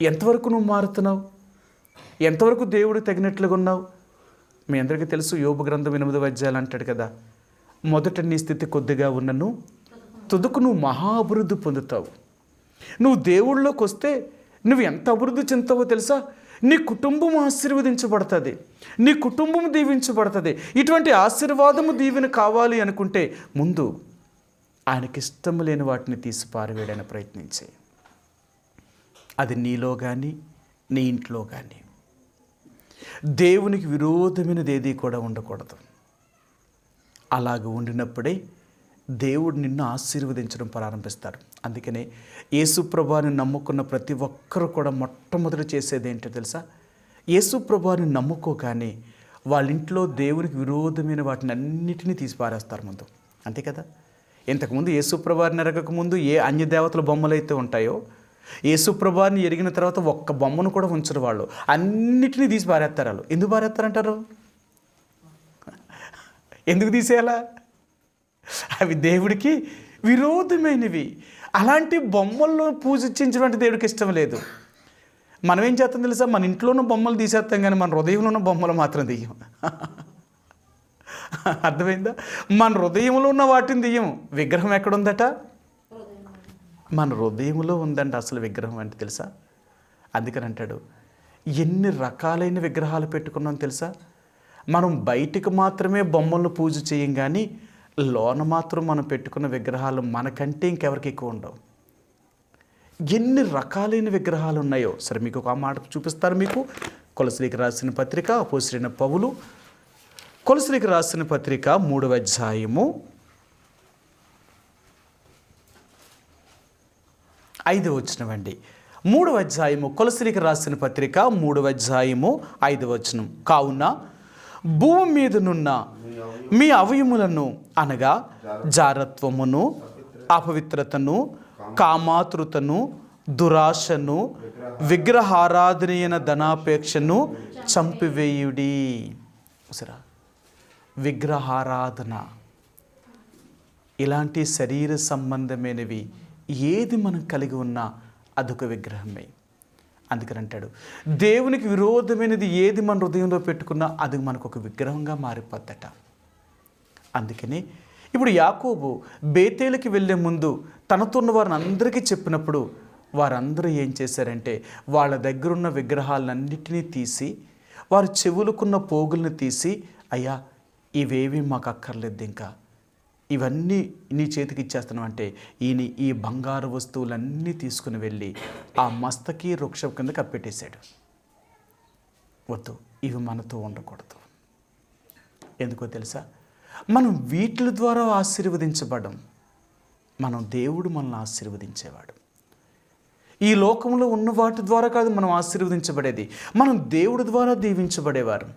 ఎంతవరకు నువ్వు మారుతున్నావు? ఎంతవరకు దేవుడు తగినట్లుగా ఉన్నావు? మీ అందరికీ తెలుసు, యోబు గ్రంథం 8వ అధ్యాయం అంటాడు కదా, మొదట నీ స్థితి కొద్దిగా ఉన్నను తుదకు నువ్వు మహా అభివృద్ధి పొందుతావు. నువ్వు దేవుళ్ళలోకి వస్తే నువ్వు ఎంత అభివృద్ధి చెందుతావో తెలుసా? నీ కుటుంబం ఆశీర్వదించబడుతుంది, నీ కుటుంబం దీవించబడుతుంది. ఇటువంటి ఆశీర్వాదము దీవెన కావాలి అనుకుంటే ముందు ఆయనకి ఇష్టం లేని వాటిని తీసి పారవేయడానికి ప్రయత్నించే. అది నీలో కానీ నీ ఇంట్లో కానీ దేవునికి విరోధమైనది ఏది కూడా ఉండకూడదు. అలాగ ఉండినప్పుడే దేవుడు నిన్ను ఆశీర్వదించడం ప్రారంభిస్తాడు. అందుకనే యేసుప్రభువుని నమ్ముకున్న ప్రతి ఒక్కరు కూడా మొట్టమొదటి చేసేది ఏంటో తెలుసా? యేసుప్రభువుని నమ్ముకోగానే వాళ్ళ ఇంట్లో దేవునికి విరోధమైన వాటిని అన్నిటినీ తీసి పారేస్తారు ముందు. అంతే కదా? ఇంతకుముందు యేసుప్రభువుని ఎరగకముందు ఏ అన్య దేవతల బొమ్మలు అయితే ఉంటాయో, యేసుప్రభువుని ఎరిగిన తర్వాత ఒక్క బొమ్మను కూడా ఉంచరు వాళ్ళు, అన్నిటినీ తీసి పారేస్తారు. వాళ్ళు ఎందుకు పారేస్తారంటారు? ఎందుకు తీసేయాలా? అవి దేవుడికి విరోధమైనవి. అలాంటి బొమ్మల్లో పూజించినటువంటి దేవుడికి ఇష్టం లేదు. మనం ఏం చేస్తాం తెలుసా? మన ఇంట్లో ఉన్న బొమ్మలు తీసేస్తాం కానీ మన హృదయంలో ఉన్న బొమ్మలు మాత్రం తీయం. అర్థమైందా? మన హృదయంలో ఉన్న వాటిని తీయం. విగ్రహం ఎక్కడుందట? మన హృదయంలో ఉందంట అసలు విగ్రహం అంటే తెలుసా? అందుకని అంటాడు, ఎన్ని రకాలైన విగ్రహాలు పెట్టుకున్నాం తెలుసా? మనం బయటికి మాత్రమే బొమ్మలను పూజ చేయం కానీ లోన మాత్రం మనం పెట్టుకున్న విగ్రహాలు మనకంటే ఇంకెవరికి ఎక్కువ ఉండవు. ఎన్ని రకాలైన విగ్రహాలు ఉన్నాయో సరే మీకు ఒక మాట చూపిస్తారు. మీకు కొలస్సీలకు రాసిన పత్రిక అపోస్తలుడైన పౌలు కొలస్సీలకు రాసిన పత్రిక 3వ అధ్యాయము 5వ వచనం అండి. 3వ అధ్యాయము కొలస్సీలకు రాసిన పత్రిక 3వ అధ్యాయము 5వ వచనం. కావున భూమి మీదనున్న మీ అవయములను అనగా జారత్వమును, అపవిత్రతను, కామాతృతను, దురాశను, విగ్రహారాధనైన ధనాపేక్షను చంపివేయుడి. సరే, విగ్రహారాధన ఇలాంటి శరీర సంబంధమైనవి ఏది మనం కలిగి ఉన్నా అదొక విగ్రహమే. అందుకని అంటాడు, దేవునికి విరోధమైనది ఏది మన హృదయంలో పెట్టుకున్నా అది మనకు ఒక విగ్రహంగా మారిపోద్దట. అందుకని ఇప్పుడు యాకోబు బేతేలుకి వెళ్ళే ముందు తనతో ఉన్న వారిని అందరికీ చెప్పినప్పుడు వారందరూ ఏం చేశారంటే వాళ్ళ దగ్గరున్న విగ్రహాలన్నింటినీ తీసి, వారు చెవులకున్న పోగుల్ని తీసి, అయ్యా ఇవేవి మాకు అక్కర్లేదు, ఇంకా ఇవన్నీ నీ చేతికి ఇచ్చేస్తున్నాం అంటే ఈయన ఈ బంగారు వస్తువులన్నీ తీసుకుని వెళ్ళి ఆ మస్తకి వృక్షం కింద కప్పెట్టేశాడు. వద్దు, ఇవి మనతో ఉండకూడదు. ఎందుకో తెలుసా? మనం వీటి ద్వారా ఆశీర్వదించబడం, మనం దేవుడు మనల్ని ఆశీర్వదించేవాడు. ఈ లోకంలో ఉన్న వాటి ద్వారా కాదు మనం ఆశీర్వదించబడేది, మనం దేవుడి ద్వారా దీవించబడేవారు.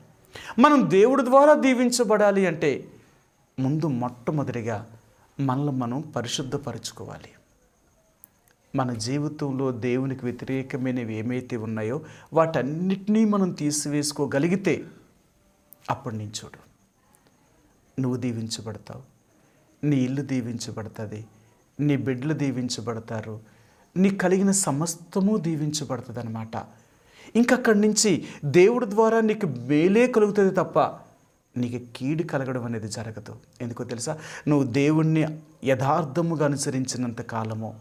మనం దేవుడి ద్వారా దీవించబడాలి అంటే ముందు మొట్టమొదటిగా మనల్ని మనం పరిశుద్ధపరచుకోవాలి. మన జీవితంలో దేవునికి వ్యతిరేకమైనవి ఏమైతే ఉన్నాయో వాటన్నిటినీ మనం తీసివేసుకోగలిగితే అప్పటి నుంచి చూడు, నువ్వు దీవించబడతావు, నీ ఇల్లు దీవించబడుతుంది, నీ బిడ్డలు దీవించబడతారు, నీ కలిగిన సమస్తము దీవించబడుతుంది అన్నమాట. ఇంకక్కడి నుంచి దేవుడి ద్వారా నీకు మేలే కలుగుతుంది తప్ప నీకు కీడు కలగడం అనేది జరగదు. ఎందుకో తెలుసా? నువ్వు దేవుణ్ణి యథార్థముగా అనుసరించినంత కాలము,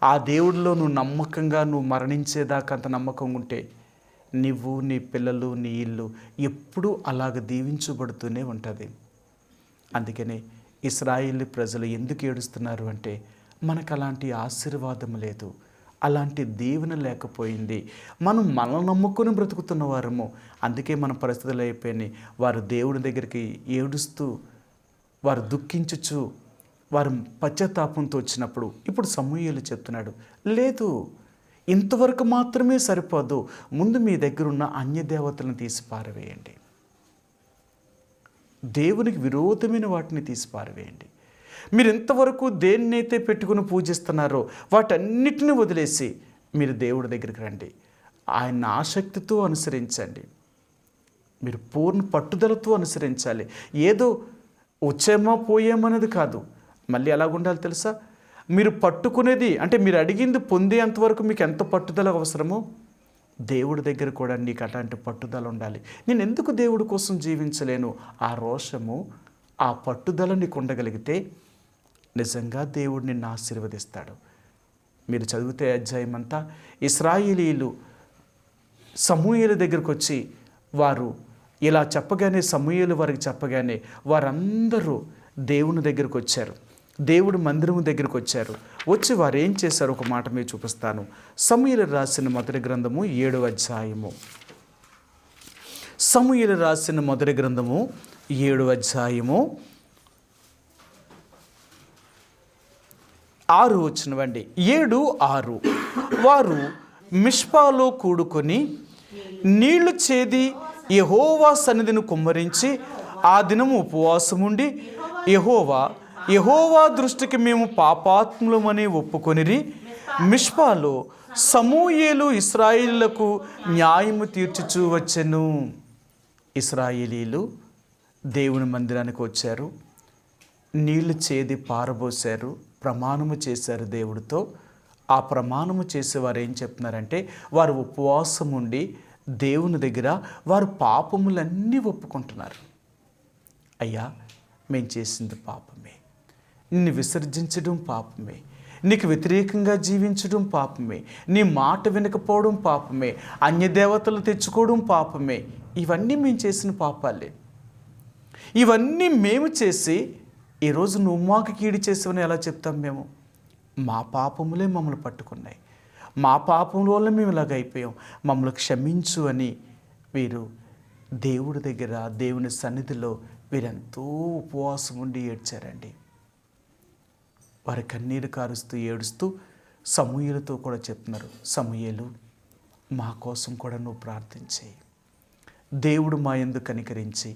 ఆ దేవుడిలో నువ్వు నమ్మకంగా నువ్వు మరణించేదాకా అంత నమ్మకం ఉంటే నువ్వు, నీ పిల్లలు, నీ ఇల్లు ఎప్పుడూ అలాగ దీవించబడుతూనే ఉంటుంది. అందుకనే ఇశ్రాయేలు ప్రజలు ఎందుకు ఏడుస్తున్నారు అంటే మనకు అలాంటి ఆశీర్వాదం లేదు, అలాంటి దీవెన లేకపోయింది. మనల్ని నమ్ముకొని బ్రతుకుతున్న వారము, అందుకే మన పరిస్థితులు అయిపోయినాయి. వారు దేవుడి దగ్గరికి ఏడుస్తూ, వారు దుఃఖించుచు, వారు పశ్చాత్తాపంతో వచ్చినప్పుడు ఇప్పుడు సమూయేలు చెప్తున్నాడు, లేదు ఇంతవరకు మాత్రమే సరిపోదు, ముందు మీ దగ్గర ఉన్న అన్య దేవతలను తీసి పారవేయండి, దేవునికి విరోధమైన వాటిని తీసి పారవేయండి. మీరు ఎంతవరకు దేన్నైతే పెట్టుకుని పూజిస్తున్నారో వాటన్నిటిని వదిలేసి మీరు దేవుడి దగ్గరికి రండి, ఆయన ఆసక్తితో అనుసరించండి, మీరు పూర్ణ పట్టుదలతో అనుసరించాలి. ఏదో వచ్చేమో పోయేమనేది కాదు. మళ్ళీ ఎలాగుండాలి తెలుసా? మీరు పట్టుకునేది అంటే మీరు అడిగింది పొందేంతవరకు మీకు ఎంత పట్టుదల అవసరమో దేవుడి దగ్గర కూడా నీకు అట్లాంటి పట్టుదల ఉండాలి. నేను ఎందుకు దేవుడి కోసం జీవించలేను? ఆ రోషము, ఆ పట్టుదల నీకు ఉండగలిగితే నిజంగా దేవుడు నిన్ను ఆశీర్వదిస్తాడు. మీరు చదివితే అధ్యాయం అంతా ఇశ్రాయేలీయులు సమూయేలు దగ్గరికి వచ్చి వారు ఇలా చెప్పగానే, సమూయేలు వారికి చెప్పగానే వారందరూ దేవుని దగ్గరికి వచ్చారు, దేవుడి మందిరం దగ్గరికి వచ్చారు. వచ్చి వారు ఏం చేశారు ఒక మాట మీద చూపిస్తాను. సమూయేలు రాసిన మొదటి గ్రంథము 7వ అధ్యాయము. సమూయేలు రాసిన మొదటి గ్రంథము 7వ అధ్యాయము 6 వచ్చినవండి. 7:6. వారు మిష్పాలో కూడుకొని నీళ్లు చేది యెహోవా సన్నిధిని కుమ్మరించి ఆ దినము ఉపవాసముండి యెహోవా దృష్టికి మేము పాపాత్ములమని ఒప్పుకొనిరి. మిష్పాలో సమూయేలు ఇశ్రాయేలీయులకు న్యాయము తీర్చుచూ వచ్చెను. ఇశ్రాయేలీయులు దేవుని మందిరానికి వచ్చారు, నీళ్లు చేది పారబోసారు, ప్రమాణము చేశారు దేవుడితో. ఆ ప్రమాణము చేసేవారు ఏం చెప్తున్నారంటే, వారు ఉపవాసం ఉండి దేవుని దగ్గర వారు పాపములన్నీ ఒప్పుకుంటున్నారు. అయ్యా, మేము చేసింది పాపమే, నిన్ను విసర్జించడం పాపమే, నీకు వ్యతిరేకంగా జీవించడం పాపమే, నీ మాట వినకపోవడం పాపమే, అన్యదేవతలు తెచ్చుకోవడం పాపమే. ఇవన్నీ మేము చేసిన పాపాలే. ఇవన్నీ మేము చేసి ఈరోజు నువ్వు మాకు కీడు చేసావని ఎలా చెప్తాం మేము? మా పాపములే మమ్మల్ని పట్టుకున్నాయి, మా పాపముల వల్ల మేము ఇలాగ అయిపోయాం, మమ్మల్ని క్షమించు అని వీరు దేవుడి దగ్గర, దేవుని సన్నిధిలో వీరెంతో ఉపవాసం ఉండి ఏడ్చారండి. వారి కన్నీరు కారుస్తూ ఏడుస్తూ సమూయేలుతో కూడా చెప్తున్నారు, సమూయేలు, మా కోసం కూడా నువ్వు ప్రార్థించేయి, దేవుడు మా యందు కనికరించి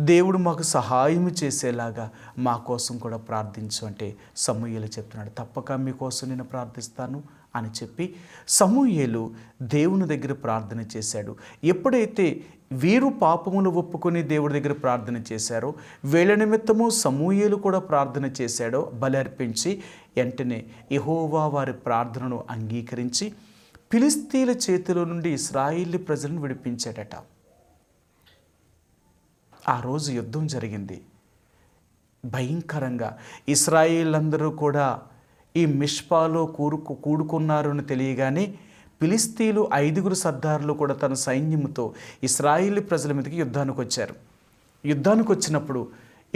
దేవుడు మాకు సహాయం చేసేలాగా మా కోసం కూడా ప్రార్థించు అంటే సమూయేలు చెప్తున్నాడు, తప్పక మీకోసం నేను ప్రార్థిస్తాను అని చెప్పి సమూయేలు దేవుని దగ్గర ప్రార్థన చేశాడు. ఎప్పుడైతే వీరు పాపములు ఒప్పుకొని దేవుడి దగ్గర ప్రార్థన చేశారో, వీళ్ళ నిమిత్తము సమూయేలు కూడా ప్రార్థన చేశాడో, బలి అర్పించి వెంటనే యెహోవా వారి ప్రార్థనను అంగీకరించి ఫిలిష్తీయుల చేతిలో నుండి ఇశ్రాయేలు ప్రజలను విడిపించాడట. ఆ రోజు యుద్ధం జరిగింది భయంకరంగా. ఇశ్రాయేలందరూ కూడా ఈ మిష్పాలో కూడుకున్నారు అని తెలియగానే ఫిలిష్తీయులు 5 సర్దారులు కూడా తన సైన్యముతో ఇశ్రాయేలు ప్రజల మీదకి యుద్ధానికి వచ్చారు. యుద్ధానికి వచ్చినప్పుడు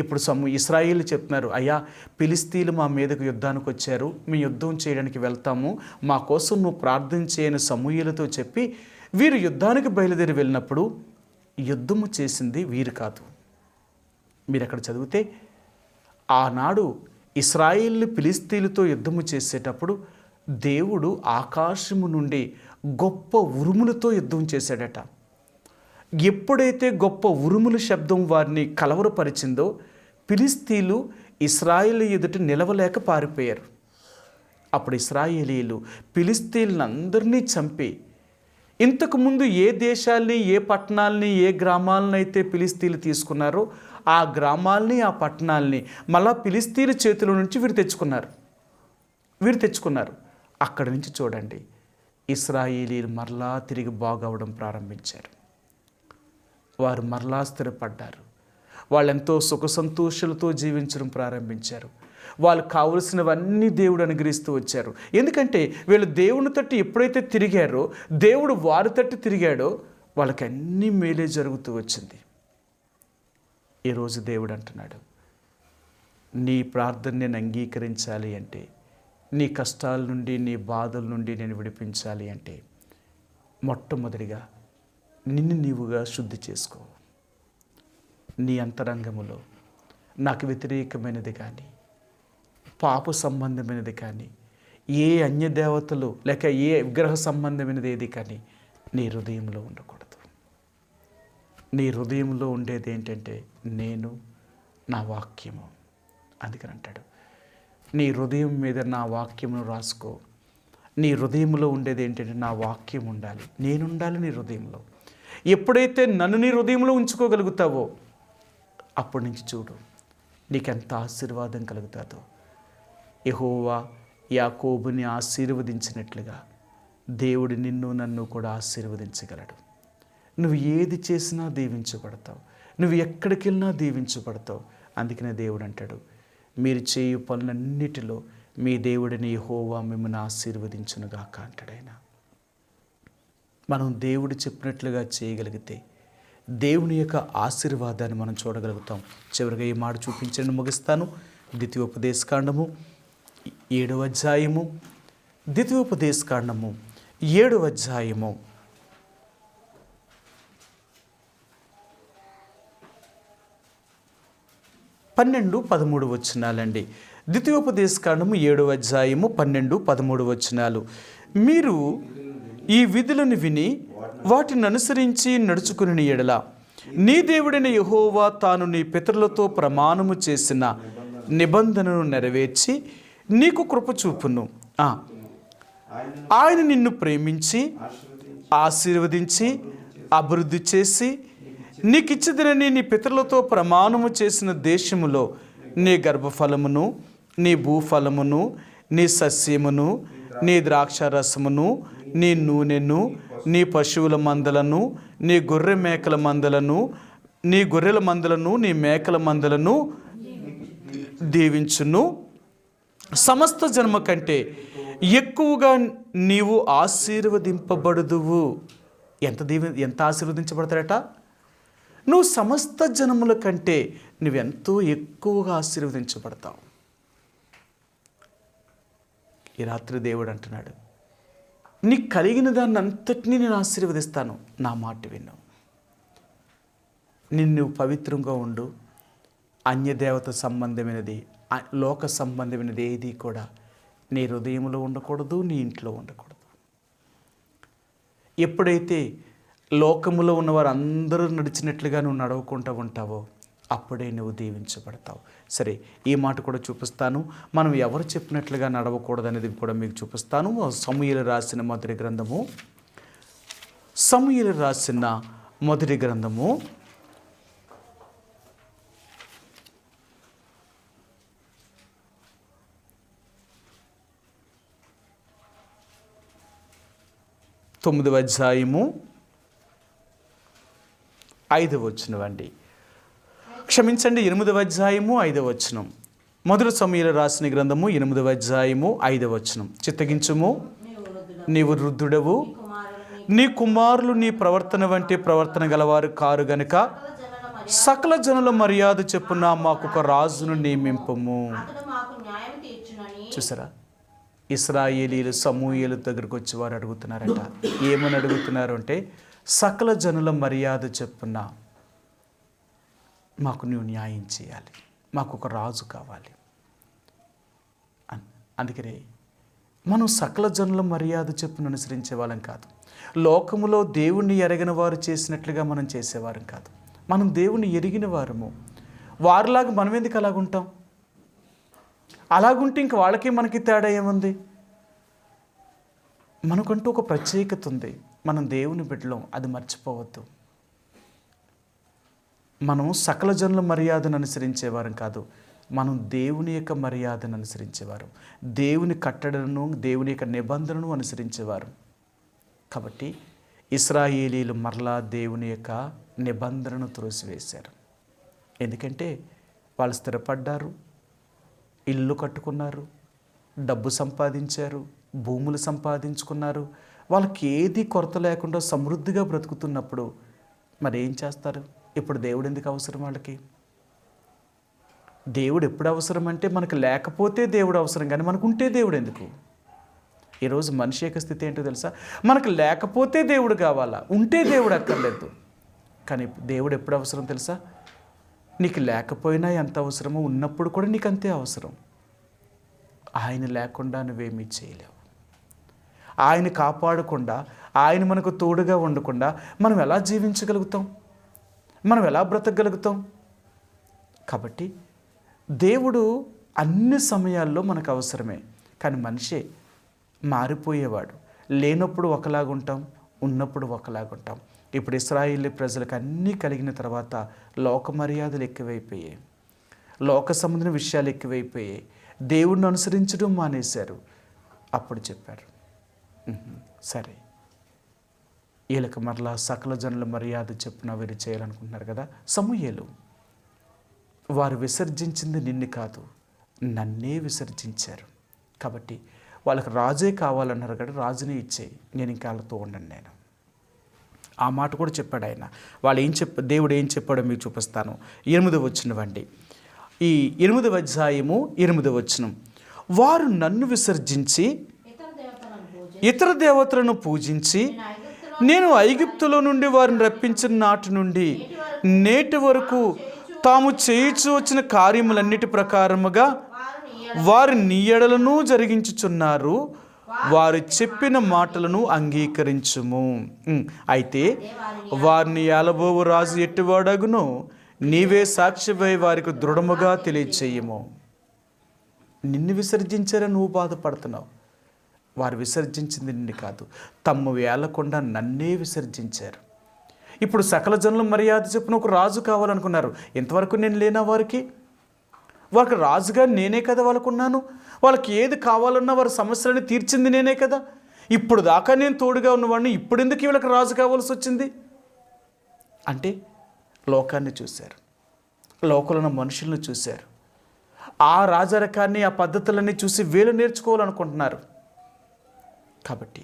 ఇప్పుడు ఇశ్రాయేలు చెప్తున్నారు, అయ్యా, ఫిలిష్తీయులు మా మీదకు యుద్ధానికి వచ్చారు, మేము యుద్ధం చేయడానికి వెళ్తాము, మా కోసం నువ్వు ప్రార్థన చేయని సమూయేలుతో చెప్పి వీరు యుద్ధానికి బయలుదేరి వెళ్ళినప్పుడు యుద్ధము చేసింది వీరు కాదు. మీరు అక్కడ చదివితే ఆనాడు ఇశ్రాయేలు ఫిలిష్తీయులతో యుద్ధము చేసేటప్పుడు దేవుడు ఆకాశము నుండి గొప్ప ఉరుములతో యుద్ధం చేశాడట. ఎప్పుడైతే గొప్ప ఉరుముల శబ్దం వారిని కలవరపరిచిందో ఫిలిష్తీయులు ఇశ్రాయేలు ఎదుట నిలవలేక పారిపోయారు. అప్పుడు ఇశ్రాయేలీయులు ఫిలిష్తీయులందరినీ చంపి, ఇంతకుముందు ఏ దేశాల్ని, ఏ పట్టణాలని, ఏ గ్రామాలను అయితే ఫిలిష్తీయులు తీసుకున్నారో ఆ గ్రామాల్ని, ఆ పట్టణాలని మళ్ళా ఫిలిష్తీయుల చేతిలో నుంచి వీరు తెచ్చుకున్నారు. అక్కడి నుంచి చూడండి, ఇశ్రాయేలీయులు మరలా తిరిగి బాగవడం ప్రారంభించారు. వారు మరలా స్థిరపడ్డారు. వాళ్ళెంతో సుఖ సంతోషాలతో జీవించడం ప్రారంభించారు. వాళ్ళకు కావలసినవన్నీ దేవుడు అనుగ్రహిస్తూ వచ్చారు. ఎందుకంటే వీళ్ళు దేవుని తట్టు ఎప్పుడైతే తిరిగారో, దేవుడు వారి తట్టు తిరిగాడో వాళ్ళకి అన్నీ మేలే జరుగుతూ వచ్చింది. ఈరోజు దేవుడు అంటున్నాడు, నీ ప్రార్థన నేను అంగీకరించాలి అంటే, నీ కష్టాల నుండి, నీ బాధల నుండి నేను విడిపించాలి అంటే, మొట్టమొదటిగా నిన్ను నీవుగా శుద్ధి చేసుకో. నీ అంతరంగములో నాకు వ్యతిరేకమైనది కానీ, పాప సంబంధమైనది కానీ, ఏ అన్యదేవతలు లేక ఏ విగ్రహ సంబంధమైనది ఏది కానీ నీ హృదయంలో ఉండకూడదు. నీ హృదయంలో ఉండేది ఏంటంటే నేను, నా వాక్యము. అందుకని అంటాడు, నీ హృదయం మీద నా వాక్యమును రాసుకో. నీ హృదయంలో ఉండేది ఏంటంటే నా వాక్యం ఉండాలి, నేనుండాలి నీ హృదయంలో. ఎప్పుడైతే నన్ను నీ హృదయంలో ఉంచుకోగలుగుతావో అప్పటి నుంచి చూడు నీకెంత ఆశీర్వాదం కలుగుతుందో. యెహోవా యాకోబుని ఆశీర్వదించినట్లుగా దేవుడు నిన్ను, నన్ను కూడా ఆశీర్వదించగలడు. నువ్వు ఏది చేసినా దీవించబడతావు, నువ్వు ఎక్కడికి వెళ్ళినా దీవించబడతావు. అందుకనే దేవుడు అంటాడు, మీరు చేయు పనులన్నిటిలో మీ దేవుడిని యెహోవా మిమ్మల్ని ఆశీర్వదించునుగాక అంటాడు. ఆయన మనం దేవుడు చెప్పినట్లుగా చేయగలిగితే దేవుని యొక్క ఆశీర్వాదాన్ని మనం చూడగలుగుతాం. చివరిగా ఈ మాట చూపించండి, ముగిస్తాను. ద్వితీయోపదేశకాండము 7వ అధ్యాయము, ద్వితీయోపదేశకాండము 7వ అధ్యాయము 12-13 వచనాలండి. ద్వితీయోపదేశకాండము 7వ అధ్యాయము 12-13 వచనాలు. మీరు ఈ విధులను విని వాటిని అనుసరించి నడుచుకుని ఎడల నీ దేవుడైన యెహోవా తాను నీ పితరులతో ప్రమాణము చేసిన నిబంధనను నెరవేర్చి నీకు కృప చూపును. ఆయన నిన్ను ప్రేమించి ఆశీర్వదించి అభివృద్ధి చేసి నీకిచ్చదనని నీ పితరులతో ప్రమాణము చేసిన దేశములో నీ గర్భఫలమును, నీ భూఫలమును, నీ సస్యమును, నీ ద్రాక్షారసమును, నీ నూనెను, నీ పశువుల మందలను, నీ గొర్రె మేకల మందలను, నీ గొర్రెల మందలను, నీ మేకల మందలను దీవించును. సమస్త జన్మ కంటే ఎక్కువగా నీవు ఆశీర్వదింపబడుదువు. ఎంత ఆశీర్వదించబడతాడట? నువ్వు సమస్త జనముల కంటే నువ్వెంతో ఎక్కువగా ఆశీర్వదించబడతావు. ఈ రాత్రి దేవుడు అంటున్నాడు, నీకు కలిగిన దాన్ని అంతటినీ నేను ఆశీర్వదిస్తాను, నా మాట విను. నిన్ను పవిత్రంగా ఉండు. అన్యదేవత సంబంధమైనది, లోక సంబంధమైనది ఏది కూడా నీ హృదయంలో ఉండకూడదు, నీ ఇంట్లో ఉండకూడదు. ఎప్పుడైతే లోకములో ఉన్నవారు అందరూ నడిచినట్లుగా నువ్వు నడవకుండా ఉంటావో అప్పుడే నువ్వు దీవించబడతావు. సరే, ఈ మాట కూడా చూపిస్తాను. మనం ఎవరు చెప్పినట్లుగా నడవకూడదు అనేది కూడా మీకు చూపిస్తాను. సమూయేలు రాసిన మొదటి గ్రంథము, సమూయేలు రాసిన మొదటి గ్రంథము 9వ అధ్యాయము 5వ వచనం అండి. క్షమించండి, 8వ అధ్యాయము 5వ వచనం. మొదటి సమూయేలు రాసిన గ్రంథము 8వ అధ్యాయము 5వ వచనం. చిత్తగించుము, నీవు వృద్ధుడవు, నీ కుమారులు నీ ప్రవర్తన వంటి ప్రవర్తన గలవారు కారు గనుక సకల జనుల మర్యాద చెప్పున మాకు ఒక రాజును నియమింపము. చూసారా, ఇశ్రాయేలీలు సమూయేలు దగ్గరకు వచ్చి వారు అడుగుతున్నారట. ఏమని అడుగుతున్నారు అంటే, సకల జనుల మర్యాద చెప్పున మాకు నువ్వు న్యాయం చేయాలి, మాకు ఒక రాజు కావాలి. అందుకనే మనం సకల జనుల మర్యాద చెప్పును అనుసరించే వాళ్ళం కాదు. లోకములో దేవుణ్ణి ఎరగిన వారు చేసినట్లుగా మనం చేసేవారం కాదు. మనం దేవుణ్ణి ఎరిగిన వారము. వారిలాగా మనం ఎందుకు అలాగుంటాం? అలాగుంటే ఇంక వాళ్ళకి మనకి తేడా ఏముంది? మనకంటూ ఒక ప్రత్యేకత ఉంది. మనం దేవుని బిడ్డలం, అది మర్చిపోవద్దు. మనం సకల జనుల మర్యాదను అనుసరించేవారం కాదు, మనం దేవుని యొక్క మర్యాదను అనుసరించేవారు, దేవుని కట్టడను, దేవుని యొక్క నిబంధనను అనుసరించేవారు. కాబట్టి ఇశ్రాయేలీలు మరలా దేవుని యొక్క నిబంధనను త్రోసివేశారు. ఎందుకంటే వాళ్ళు స్థిరపడ్డారు, ఇల్లు కట్టుకున్నారు, డబ్బు సంపాదించారు, భూములు సంపాదించుకున్నారు. వాళ్ళకి ఏది కొరత లేకుండా సమృద్ధిగా బ్రతుకుతున్నప్పుడు మరి ఏం చేస్తారు? ఇప్పుడు దేవుడు ఎందుకు అవసరం వాళ్ళకి? దేవుడు ఎప్పుడు అవసరం అంటే మనకు లేకపోతే దేవుడు అవసరం, కానీ మనకు ఉంటే దేవుడు ఎందుకు? ఈరోజు మనిషి యొక్క స్థితి ఏంటో తెలుసా? మనకు లేకపోతే దేవుడు కావాలా, ఉంటే దేవుడు అక్కర్లేదు. కానీ దేవుడు ఎప్పుడు అవసరం తెలుసా? నీకు లేకపోయినా ఎంత అవసరమో ఉన్నప్పుడు కూడా నీకు అంతే అవసరం. ఆయన లేకుండా నువ్వేమీ చేయలేవు. ఆయన కాపాడకుండా, ఆయన మనకు తోడుగా ఉండకుండా మనం ఎలా జీవించగలుగుతాం? మనం ఎలా బ్రతకగలుగుతాం? కాబట్టి దేవుడు అన్ని సమయాల్లో మనకు అవసరమే, కానీ మనిషే మారిపోయేవాడు. లేనప్పుడు ఒకలాగుంటాం, ఉన్నప్పుడు ఒకలాగుంటాం. ఇప్పుడు ఇశ్రాయేలు ప్రజలకు అన్నీ కలిగిన తర్వాత లోక మర్యాదలు ఎక్కువైపోయాయి, లోక సంబంధించిన విషయాలు ఎక్కువైపోయాయి, దేవుడిని అనుసరించడం మానేశారు. అప్పుడు చెప్పారు, సరే వీళ్ళకి మరలా సకల జనుల మర్యాద చెప్పున వీరు చేయాలనుకుంటున్నారు కదా. సమూయేలు, వారు విసర్జించింది నిన్ను కాదు, నన్నే విసర్జించారు. కాబట్టి వాళ్ళకి రాజే కావాలన్నారు కదా, రాజునే ఇచ్చేయి, నేను ఇంకా వాళ్ళతో ఉండను. ఆ మాట కూడా చెప్పాడు ఆయన. దేవుడు ఏం చెప్పాడో మీకు చూపిస్తాను. 8వ వచనం. ఈ 8వ అధ్యాయము 8వ వచనం. వారు నన్ను విసర్జించి ఇతర దేవతలను పూజించి నేను ఐగుప్తులో నుండి వారిని రప్పించిన నాటి నుండి నేటి వరకు తాము చేయించు వచ్చిన కార్యములన్నిటి ప్రకారముగా వారి నీ ఎడలను జరిగించుచున్నారు. వారు చెప్పిన మాటలను అంగీకరించుము. అయితే వారిని ఏలబోవు రాజు ఎట్టివాడగునో నీవే సాక్షిపై వారికి దృఢముగా తెలియచేయము. నిన్ను విసర్జించారని నువ్వు బాధపడుతున్నావు. వారు విసర్జించింది నిన్ను కాదు, తమ్ము వేలకుండా నన్నే విసర్జించారు. ఇప్పుడు సకల జనుల మర్యాద చెప్పున ఒక రాజు కావాలనుకున్నారు. ఇంతవరకు నేను లేనా వారికి రాజుగా నేనే కదా వాళ్ళకున్నాను. వాళ్ళకి ఏది కావాలన్నా వారి సమస్యలని తీర్చింది నేనే కదా. ఇప్పుడు దాకా నేను తోడుగా ఉన్నవాడిని, ఇప్పుడు ఎందుకు వీళ్ళకి రాజు కావాల్సి వచ్చింది అంటే లోకాన్ని చూశారు, లోకంలో మనుషులను చూశారు. ఆ రాజరకాన్ని, ఆ పద్ధతులన్నీ చూసి వీళ్ళు నేర్చుకోవాలనుకుంటున్నారు. కాబట్టి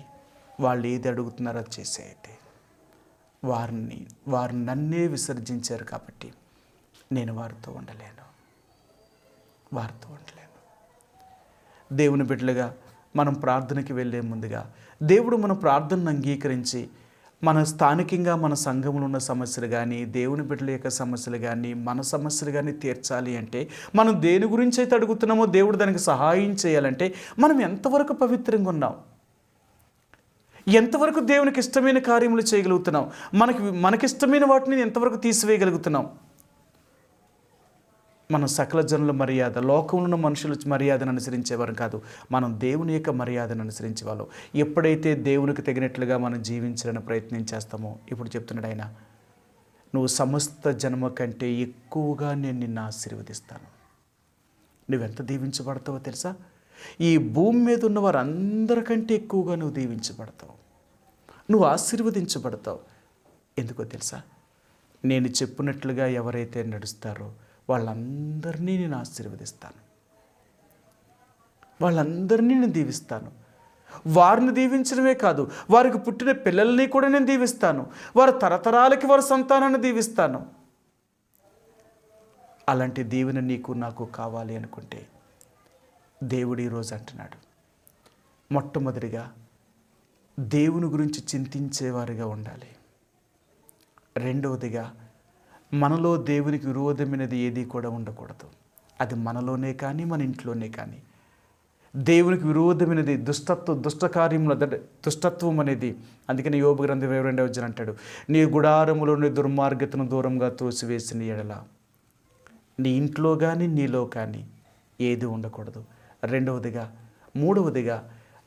వాళ్ళు ఏది అడుగుతున్నారో అది చేసేయండి. వారు నన్నే విసర్జించారు కాబట్టి నేను వారితో ఉండలేను. దేవుని బిడ్డలుగా మనం ప్రార్థనకి వెళ్ళే ముందుగా దేవుడు మన ప్రార్థనను అంగీకరించి మన స్థానికంగా మన సంఘంలో ఉన్న సమస్యలు కానీ, దేవుని బిడ్డల యొక్క సమస్యలు కానీ, మన సమస్యలు కానీ తీర్చాలి అంటే మనం దేని గురించి అయితే అడుగుతున్నామో దేవుడు దానికి సహాయం చేయాలంటే మనం ఎంతవరకు పవిత్రంగా ఉన్నాం, ఎంతవరకు దేవునికి ఇష్టమైన కార్యములు చేయగలుగుతున్నాం, మనకిష్టమైన వాటిని ఎంతవరకు తీసివేయగలుగుతున్నాం. మనం సకల జనుల మర్యాద, లోకంలో ఉన్న మనుషుల మర్యాదను అనుసరించేవారు కాదు, మనం దేవుని యొక్క మర్యాదను అనుసరించే వాళ్ళు. ఎప్పుడైతే దేవునికి తగినట్లుగా మనం జీవించాలని ప్రయత్నం చేస్తామో, ఇప్పుడు చెప్తున్నాడు ఆయన, నువ్వు సమస్త జన్మ కంటే ఎక్కువగా నేను నిన్ను ఆశీర్వదిస్తాను. నువ్వెంత దీవించబడతావో తెలుసా? ఈ భూమి మీద ఉన్న వారందరికంటే ఎక్కువగా నువ్వు దీవించబడతావు, నువ్వు ఆశీర్వదించబడతావు. ఎందుకో తెలుసా? నేను చెప్పినట్లుగా ఎవరైతే నడుస్తారో వాళ్ళందరినీ నేను ఆశీర్వదిస్తాను, వాళ్ళందరినీ నేను దీవిస్తాను. వారిని దీవించడమే కాదు, వారికి పుట్టిన పిల్లల్ని కూడా నేను దీవిస్తాను. వారి తరతరాలకి వారి సంతానాన్ని దీవిస్తాను. అలాంటి దీవెన నీకు నాకు కావాలి అనుకుంటే దేవుడు ఈరోజు అంటున్నాడు, మొట్టమొదటిగా దేవుని గురించి చింతించేవారిగా ఉండాలి. రెండవదిగా మనలో దేవునికి విరోధమైనది ఏది కూడా ఉండకూడదు. అది మనలోనే కానీ మన ఇంట్లోనే కానీ. దేవునికి విరోధమైనది దుష్టత్వం అనేది. అందుకని యోబు గ్రంథం 22వ వచనం అంటాడు, నీ గుడారములోని దుర్మార్గతను దూరంగా తోసివేసిన ఎడల నీ ఇంట్లో కానీ నీలో కానీ ఏది ఉండకూడదు. మూడవదిగా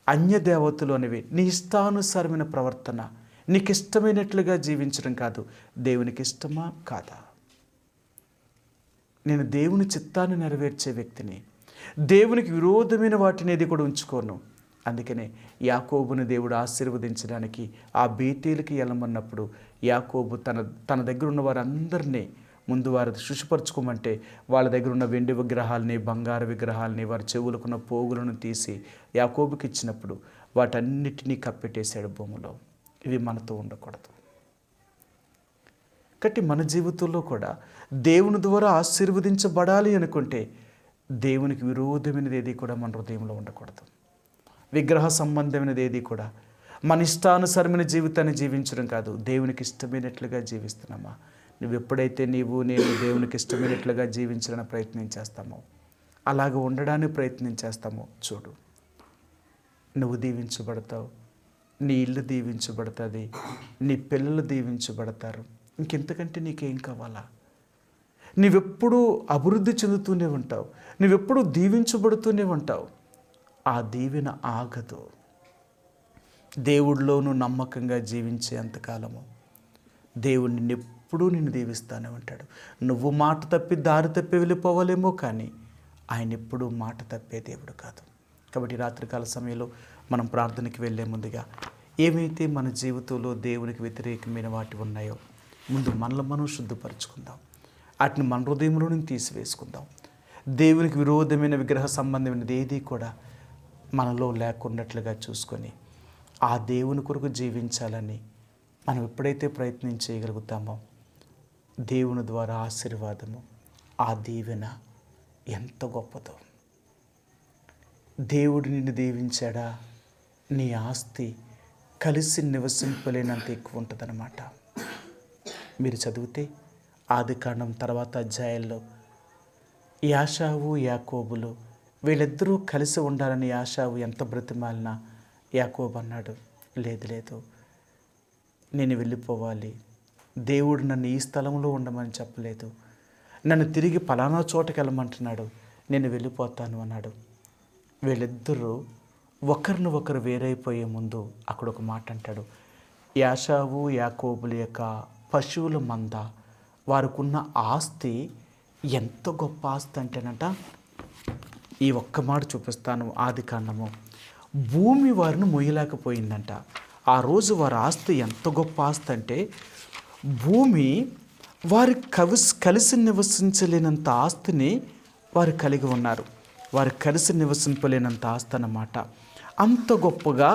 అన్య దేవతలు అనేవి నీ ఇష్టానుసారమైన ప్రవర్తన, నీకు ఇష్టమైనట్లుగా జీవించడం కాదు. దేవునికి ఇష్టమా కాదా? నేను దేవుని చిత్తాన్ని నెరవేర్చే వ్యక్తిని, దేవునికి విరోధమైన వాటిని ఏది కూడా ఉంచుకోను. అందుకనే యాకోబుని దేవుడు ఆశీర్వదించడానికి ఆ బేతేలుకి వెళ్ళమన్నప్పుడు యాకోబు తన దగ్గర ఉన్న వారందరినీ ముందు వారు శుచిపరచుకోమంటే వాళ్ళ దగ్గర ఉన్న వెండి విగ్రహాలని, బంగారు విగ్రహాలని, వారి చెవులకున్న పోగులను తీసి యాకోబుకి ఇచ్చినప్పుడు వాటన్నిటినీ కప్పెట్టేశాడు భూమిలో. ఇవి మనతో ఉండకూడదు. కాబట్టి మన జీవితంలో కూడా దేవుని ద్వారా ఆశీర్వదించబడాలి అనుకుంటే దేవునికి విరోధమైనది ఏది కూడా మన హృదయంలో ఉండకూడదు. విగ్రహ సంబంధమైనది ఏది కూడా మన ఇష్టానుసారమైన జీవితాన్ని జీవించడం కాదు. దేవునికి ఇష్టమైనట్లుగా జీవిస్తున్నామా? నువ్వు ఎప్పుడైతే నేను దేవునికి ఇష్టమైనట్లుగా జీవించాలని ప్రయత్నం చేస్తామో, అలాగ ఉండడానికి ప్రయత్నం చేస్తామో, చూడు నువ్వు దీవించబడతావు, నీ ఇల్లు దీవించబడుతుంది, నీ పిల్లలు దీవించబడతారు. ఇంకెంతకంటే నీకేం కావాలా? నువ్వెప్పుడూ అభివృద్ధి చెందుతూనే ఉంటావు, నువ్వెప్పుడూ దీవించబడుతూనే ఉంటావు. ఆ దీవెన ఆగదు. దేవుడిలోనూ నమ్మకంగా జీవించే అంతకాలము దేవుడిని ఎప్పుడూ నిన్ను దీవిస్తానే ఉంటాడు. నువ్వు మాట తప్పి దారి తప్పి వెళ్ళిపోవాలేమో, కానీ ఆయన ఎప్పుడూ మాట తప్పే దేవుడు కాదు. కాబట్టి రాత్రికాల సమయంలో మనం ప్రార్థనకి వెళ్ళే ముందుగా ఏమైతే మన జీవితంలో దేవునికి వ్యతిరేకమైన వాటి ఉన్నాయో ముందు మనలో మనం శుద్ధపరచుకుందాం. వాటిని మన హృదయంలో నుంచి తీసివేసుకుందాం. దేవునికి విరోధమైన విగ్రహ సంబంధమైనది ఏది కూడా మనలో లేకున్నట్లుగా చూసుకొని ఆ దేవుని కొరకు జీవించాలని మనం ఎప్పుడైతే ప్రయత్నం చేయగలుగుతామో దేవుని ద్వారా ఆశీర్వాదము, ఆ దీవెన ఎంత గొప్పదో. దేవుడు నిన్ను దీవించాడా, నీ ఆస్తి కలిసి నివసింపలేనంత ఎక్కువ ఉంటుందన్నమాట. మీరు చదివితే ఆదికాండం తర్వాత అధ్యాయాల్లో యాషావు యాకోబులు వీళ్ళిద్దరూ కలిసి ఉండాలని యాషావు ఎంత బ్రతిమాలినా యాకోబు అన్నాడు, లేదు లేదు, నేను వెళ్ళిపోవాలి, దేవుడు నన్ను ఈ స్థలంలో ఉండమని చెప్పలేదు, నన్ను తిరిగి పలానా చోటకి వెళ్ళమంటున్నాడు, నేను వెళ్ళిపోతాను అన్నాడు. వీళ్ళిద్దరూ ఒకరిని ఒకరు వేరైపోయే ముందు అక్కడ ఒక మాట అంటాడు, యాషావు యాకోబుల యొక్క పశువుల మంద, వారికున్న ఆస్తి ఎంత గొప్ప ఆస్తి అంటేనంట, ఈ ఒక్క మాట చూపిస్తాను. ఆదికాండము, భూమి వారిని మొయ్యలేకపోయిందంట. ఆ రోజు వారి ఆస్తి ఎంత గొప్ప ఆస్తి అంటే, భూమి వారి కలిసి నివసించలేనంత ఆస్తిని వారు కలిగి ఉన్నారు. వారు కలిసి నివసింపలేనంత ఆస్తి అన్నమాట. అంత గొప్పగా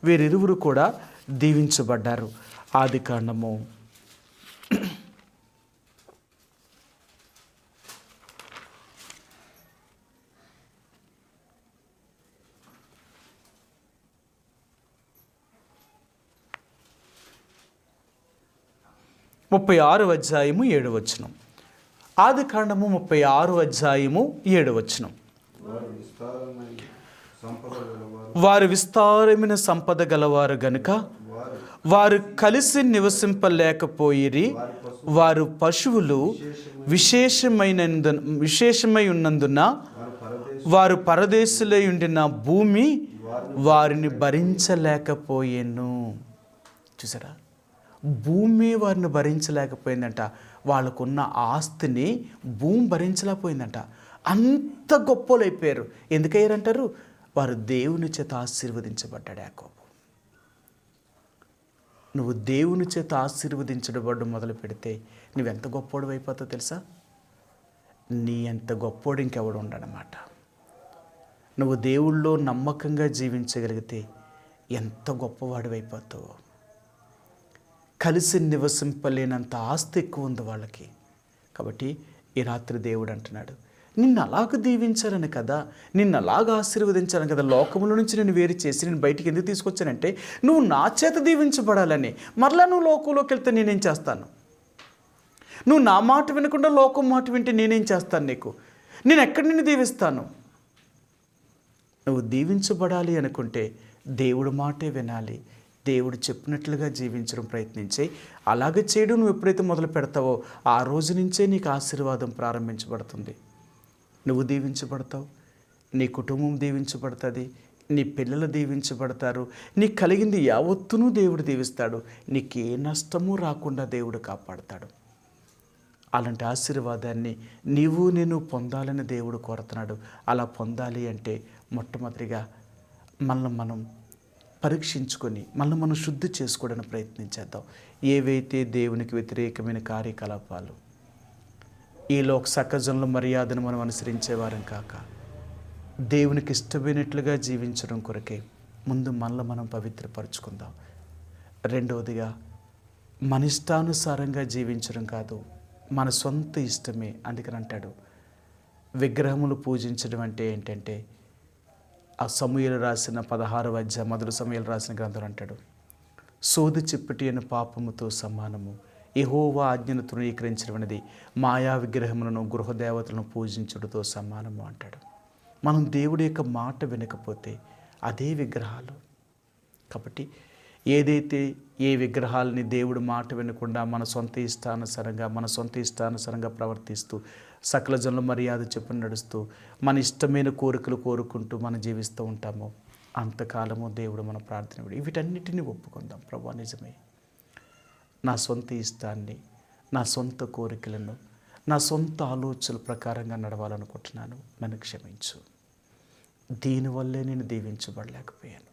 వీరిరువురు కూడా దీవించబడ్డారు. ఆదికాండము 36వ అధ్యాయము 7వ వచనం. ఆదికాండము 36వ అధ్యాయము 7వ వచనం. వారు విస్తారమైన సంపద గలవారు గనుక వారు కలిసి నివసింపలేకపోయిరి. వారు పశువులు విశేషమై ఉన్నందున వారు పరదేశులై ఉండిన భూమి వారిని భరించలేకపోయేను. చూసారా, భూమి వారిని భరించలేకపోయిందంట. వాళ్ళకున్న ఆస్తిని భూమి భరించలేకపోయిందంట. అంత గొప్పలు అయిపోయారు. ఎందుకయ్యారంటారు? వారు దేవుని చేత ఆశీర్వదించబడ్డాడు యాకోబు. నువ్వు దేవుని చేత ఆశీర్వదించబడ్డం మొదలు పెడితే నువ్వెంత గొప్పోడు అయిపోతావు తెలుసా? నీ ఎంత గొప్పోడు ఇంకెవడు ఉండనమాట. నువ్వు దేవుళ్ళో నమ్మకంగా జీవించగలిగితే ఎంత గొప్పవాడు అయిపోతావు. కలిసి నివసింపలేనంత ఆస్తి ఎక్కువ ఉంది వాళ్ళకి. కాబట్టి ఈ రాత్రి దేవుడు అంటున్నాడు, నిన్ను అలాగ దీవించాలని కదా, నిన్ను అలాగ ఆశీర్వదించాలని కదా లోకముల నుంచి నేను వేరు చేసి నేను బయటికి ఎందుకు తీసుకొచ్చానంటే నువ్వు నా చేత దీవించబడాలని. మరలా నువ్వు లోకంలోకి వెళ్తే నేనేం చేస్తాను? నువ్వు నా మాట వినకుండా లోకం మాట వింటే నేనేం చేస్తాను? నేను ఎక్కడి నిన్ను దీవిస్తాను? నువ్వు దీవించబడాలి అనుకుంటే దేవుడు మాటే వినాలి. దేవుడు చెప్పినట్లుగా జీవించడం ప్రయత్నించే. అలాగే చేయడం నువ్వు ఎప్పుడైతే మొదలు పెడతావో ఆ రోజు నుంచే నీకు ఆశీర్వాదం ప్రారంభించబడుతుంది. నువ్వు దీవించబడతావు, నీ కుటుంబం దీవించబడుతుంది, నీ పిల్లలు దీవించబడతారు, నీకు కలిగింది యావత్తును దేవుడు దీవిస్తాడు. నీకు ఏ నష్టము రాకుండా దేవుడు కాపాడుతాడు. అలాంటి ఆశీర్వాదాన్ని నేను పొందాలని దేవుడు కోరుతున్నాడు. అలా పొందాలి అంటే మొట్టమొదటిగా మనల్ని మనం పరీక్షించుకొని మనం శుద్ధి చేసుకోవడానికి ప్రయత్నించేద్దాం. ఏవైతే దేవునికి వ్యతిరేకమైన కార్యకలాపాలు, ఈ లోక సకజంలో మర్యాదను మనం అనుసరించేవారం కాక దేవునికి ఇష్టమైనట్లుగా జీవించడం కొరకే ముందు మనల్ని మనం పవిత్రపరచుకుందాం. రెండవదిగా మన ఇష్టానుసారంగా జీవించడం కాదు, మన సొంత ఇష్టమే. అందుకని అంటాడు, విగ్రహములు పూజించడం అంటే ఏంటంటే ఆ సమూయేలు రాసిన 16వ అధ్యాయం మొదటి సమూయేలు రాసిన గ్రంథం అంటాడు, సోది చిప్పటి అయిన పాపముతో సమానము, యెహోవా ఆజ్ఞను తృణీకరించడమనేది మాయా విగ్రహములను గృహదేవతలను పూజించుటతో సమానము అంటాడు. మనం దేవుడి యొక్క మాట వినకపోతే అదే విగ్రహాలు. కాబట్టి ఏదైతే ఏ విగ్రహాలని దేవుడు మాట వినకుండా మన సొంత ఇష్టానుసారంగా ప్రవర్తిస్తూ సకల జనుల మర్యాద చెప్పుని నడుస్తూ మన ఇష్టమైన కోరికలు కోరుకుంటూ మనం జీవిస్తూ ఉంటామో అంతకాలము దేవుడు మన ప్రార్థన వీటన్నిటిని ఒప్పుకుందాం. ప్రభువా, నిజమే, నా సొంత ఇష్టాన్ని, నా సొంత కోరికలను, నా సొంత ఆలోచనల ప్రకారంగా నడవాలనుకుంటున్నాను, నన్ను క్షమించు. దీనివల్లే నేను దీవించబడలేకపోయాను,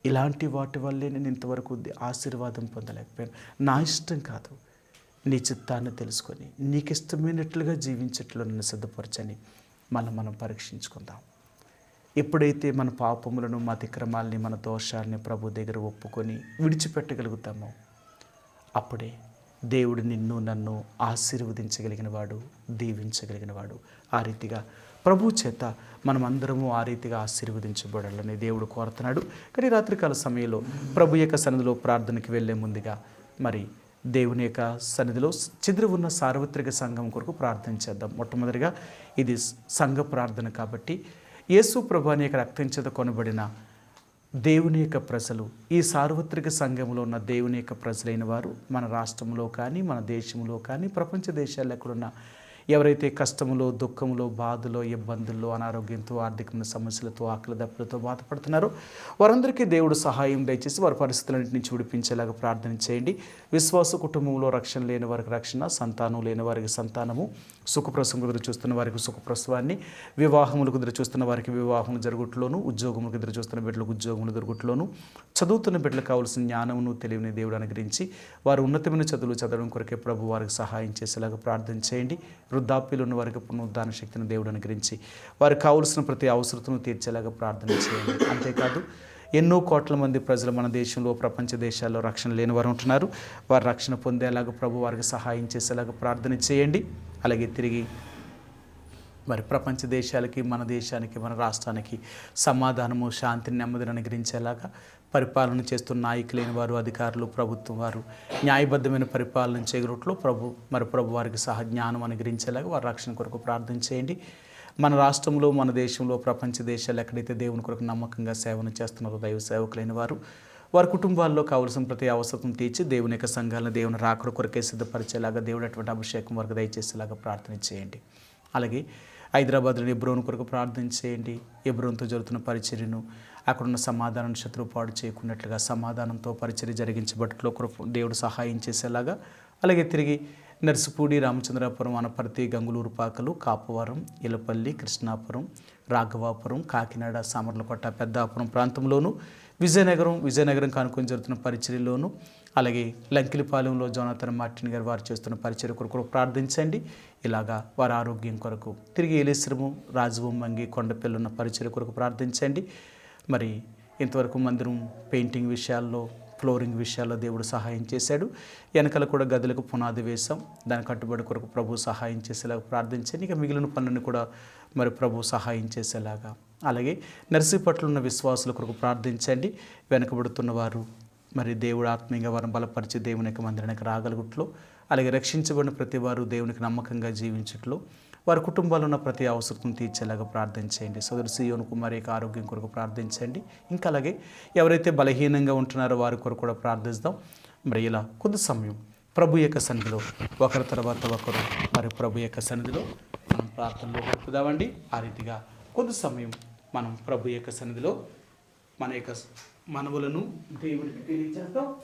ఇలాంటి వాటి వల్లే నేను ఇంతవరకు ఆశీర్వాదం పొందలేకపోయాను. నా ఇష్టం కాదు, నీ చిత్తాన్ని తెలుసుకొని నీకు ఇష్టమైనట్లుగా జీవించట్లో నన్ను సిద్ధపరచని మనం పరీక్షించుకుందాం. ఎప్పుడైతే మన పాపములను, మన అతిక్రమాలని, మన దోషాలని ప్రభు దగ్గర ఒప్పుకొని విడిచిపెట్టగలుగుతామో అప్పుడే దేవుడు నిన్ను నన్ను ఆశీర్వదించగలిగిన వాడు, దీవించగలిగిన వాడు. ఆ రీతిగా ప్రభు చేత మనమందరము ఆ రీతిగా ఆశీర్వదించబడాలని దేవుడు కోరుతున్నాడు. కానీ రాత్రికాల సమయంలో ప్రభు యొక్క సన్నిధిలో ప్రార్థనకి వెళ్ళే ముందుగా మరి దేవుని యొక్క సన్నిధిలో చెదిరి ఉన్న సార్వత్రిక సంఘం కొరకు ప్రార్థన చేద్దాం. మొట్టమొదటిగా ఇది సంఘ ప్రార్థన కాబట్టి యేసు ప్రభు అనే యొక్క రక్తం చేత కొనబడిన దేవుని యొక్క ప్రజలు, ఈ సార్వత్రిక సంఘంలో ఉన్న దేవుని యొక్క ప్రజలైన వారు మన రాష్ట్రంలో కానీ, మన దేశంలో కానీ, ప్రపంచ దేశాల్లో ఎక్కడున్న ఎవరైతే కష్టములో, దుఃఖములో, బాధలో, ఇబ్బందుల్లో, అనారోగ్యంతో, ఆర్థికమైన సమస్యలతో, ఆకలి దప్పులతో బాధపడుతున్నారో వారందరికీ దేవుడు సహాయం దయచేసి వారి పరిస్థితులన్నింటి నుంచి విడిపించేలాగా ప్రార్థన చేయండి. విశ్వాస కుటుంబంలో రక్షణ లేని వారికి రక్షణ, సంతానం లేని వారికి సంతానము, సుఖప్రసవం కుదురు చూస్తున్న వారికి సుఖప్రసవాన్ని, వివాహములు కుదురు చూస్తున్న వారికి వివాహం జరుగుట్లోను, ఉద్యోగములకు ఎదురు చూస్తున్న బిడ్డలకు ఉద్యోగములు జరుగుట్లోను, చదువుతున్న బిడ్డలకు కావాల్సిన జ్ఞానమును తెలివిని దేవుడు అనుగ్రహించి వారు ఉన్నతమైన చదువులు చదవడం కొరకే ప్రభు వారికి సహాయం చేసేలాగా ప్రార్థన చేయండి. వృద్ధాప్యులు ఉన్న వారికి పునరుద్ధాన శక్తిని దేవుడు అనుగ్రహించి వారికి కావలసిన ప్రతి అవసరతను తీర్చేలాగా ప్రార్థన చేయండి. అంతేకాదు ఎన్నో కోట్ల మంది ప్రజలు మన దేశంలో, ప్రపంచ దేశాల్లో రక్షణ లేని వారు ఉంటున్నారు. వారు రక్షణ పొందేలాగా ప్రభు వారికి సహాయం చేసేలాగా ప్రార్థన చేయండి. అలాగే తిరిగి మరి ప్రపంచ దేశాలకి, మన దేశానికి, మన రాష్ట్రానికి సమాధానము, శాంతిని, నెమ్మదిని అనుగ్రహించేలాగా పరిపాలన చేస్తున్న నాయకులైన వారు, అధికారులు, ప్రభుత్వం వారు న్యాయబద్ధమైన పరిపాలన చేయగలట్లో ప్రభు వారికి జ్ఞానం అనుగ్రహించేలాగా వారి రక్షణ కొరకు ప్రార్థన చేయండి. మన రాష్ట్రంలో, మన దేశంలో, ప్రపంచ దేశాలు ఎక్కడైతే దేవుని కొరకు నమ్మకంగా సేవను చేస్తున్నారో దైవ సేవకులైన వారు వారి కుటుంబాల్లో కావలసిన ప్రతి అవసరం తీర్చి దేవుని యొక్క సంఘాలను దేవుని రాకడ కొరకే సిద్ధపరిచేలాగా దేవుడు అటువంటి అభిషేకం వరకు దయచేసేలాగా ప్రార్థన చేయండి. అలాగే హైదరాబాద్లోని ఎబ్రోన్ కొరకు ప్రార్థన చేయండి. ఎబ్రోన్తో జరుగుతున్న పరిచర్యను, అక్కడున్న సమాధానం శత్రువు పాడు చేయకున్నట్లుగా సమాధానంతో పరిచర్య జరిగించబట్టులో కొరకు దేవుడు సహాయం చేసేలాగా, అలాగే తిరిగి నర్సిపూడి, రామచంద్రాపురం, అనపర్తి, గంగులూరుపాకలు, కాపవరం, ఇలపల్లి, కృష్ణాపురం, రాఘవాపురం, కాకినాడ, సామర్లకోట, పెద్దాపురం ప్రాంతంలోనూ, విజయనగరం కానుకొని జరుగుతున్న పరిచర్యలోను, అలాగే లంకిలిపాలెంలో జోనాథన్ మార్టిన్ గారు వారు చేస్తున్న పరిచర్య కొరకు ప్రార్థించండి. ఇలాగా వారి ఆరోగ్యం కొరకు, తిరిగి ఏలేశ్వరము, రాజవొమ్మంగి, కొండపల్లి ఉన్న పరిచర్య కొరకు ప్రార్థించండి. మరి ఇంతవరకు మందిరం పెయింటింగ్ విషయాల్లో, ఫ్లోరింగ్ విషయాల్లో దేవుడు సహాయం చేశాడు. వెనకాల కూడా గదులకు పునాది వేశాం. దాని కట్టుబడి కొరకు ప్రభు సహాయం చేసేలాగా ప్రార్థించండి. ఇక మిగిలిన పనులను కూడా మరి ప్రభు సహాయం చేసేలాగా, అలాగే నర్సీపట్ల ఉన్న విశ్వాసుల కొరకు ప్రార్థించండి. వెనకబడుతున్న వారు మరి దేవుడు ఆత్మీయంగా వారిని బలపరిచి దేవుని యొక్క మందిరానికి రాగలుగుట్లో, అలాగే రక్షించబడిన ప్రతి వారు దేవునికి నమ్మకంగా జీవించట్లో, వారి కుటుంబాల్లో ఉన్న ప్రతి అవసరం తీర్చేలాగా ప్రార్థన చేయండి. సోదరు సియోను కుమారి యొక్క ఆరోగ్యం కొరకు ప్రార్థించండి. ఇంకా అలాగే ఎవరైతే బలహీనంగా ఉంటున్నారో వారి కొరకు కూడా ప్రార్థిస్తాం. మరి ఇలా కొద్ది సమయం ప్రభు యొక్క సన్నిధిలో ఒకరి తర్వాత ఒకరు మరి ప్రభు యొక్క సన్నిధిలో మనం ప్రార్థనలో గడుపుదామండి. ఆ రీతిగా కొద్ది సమయం మనం ప్రభు యొక్క సన్నిధిలో మన యొక్క మనవులను దేవుడికి తెలియజేస్తాం.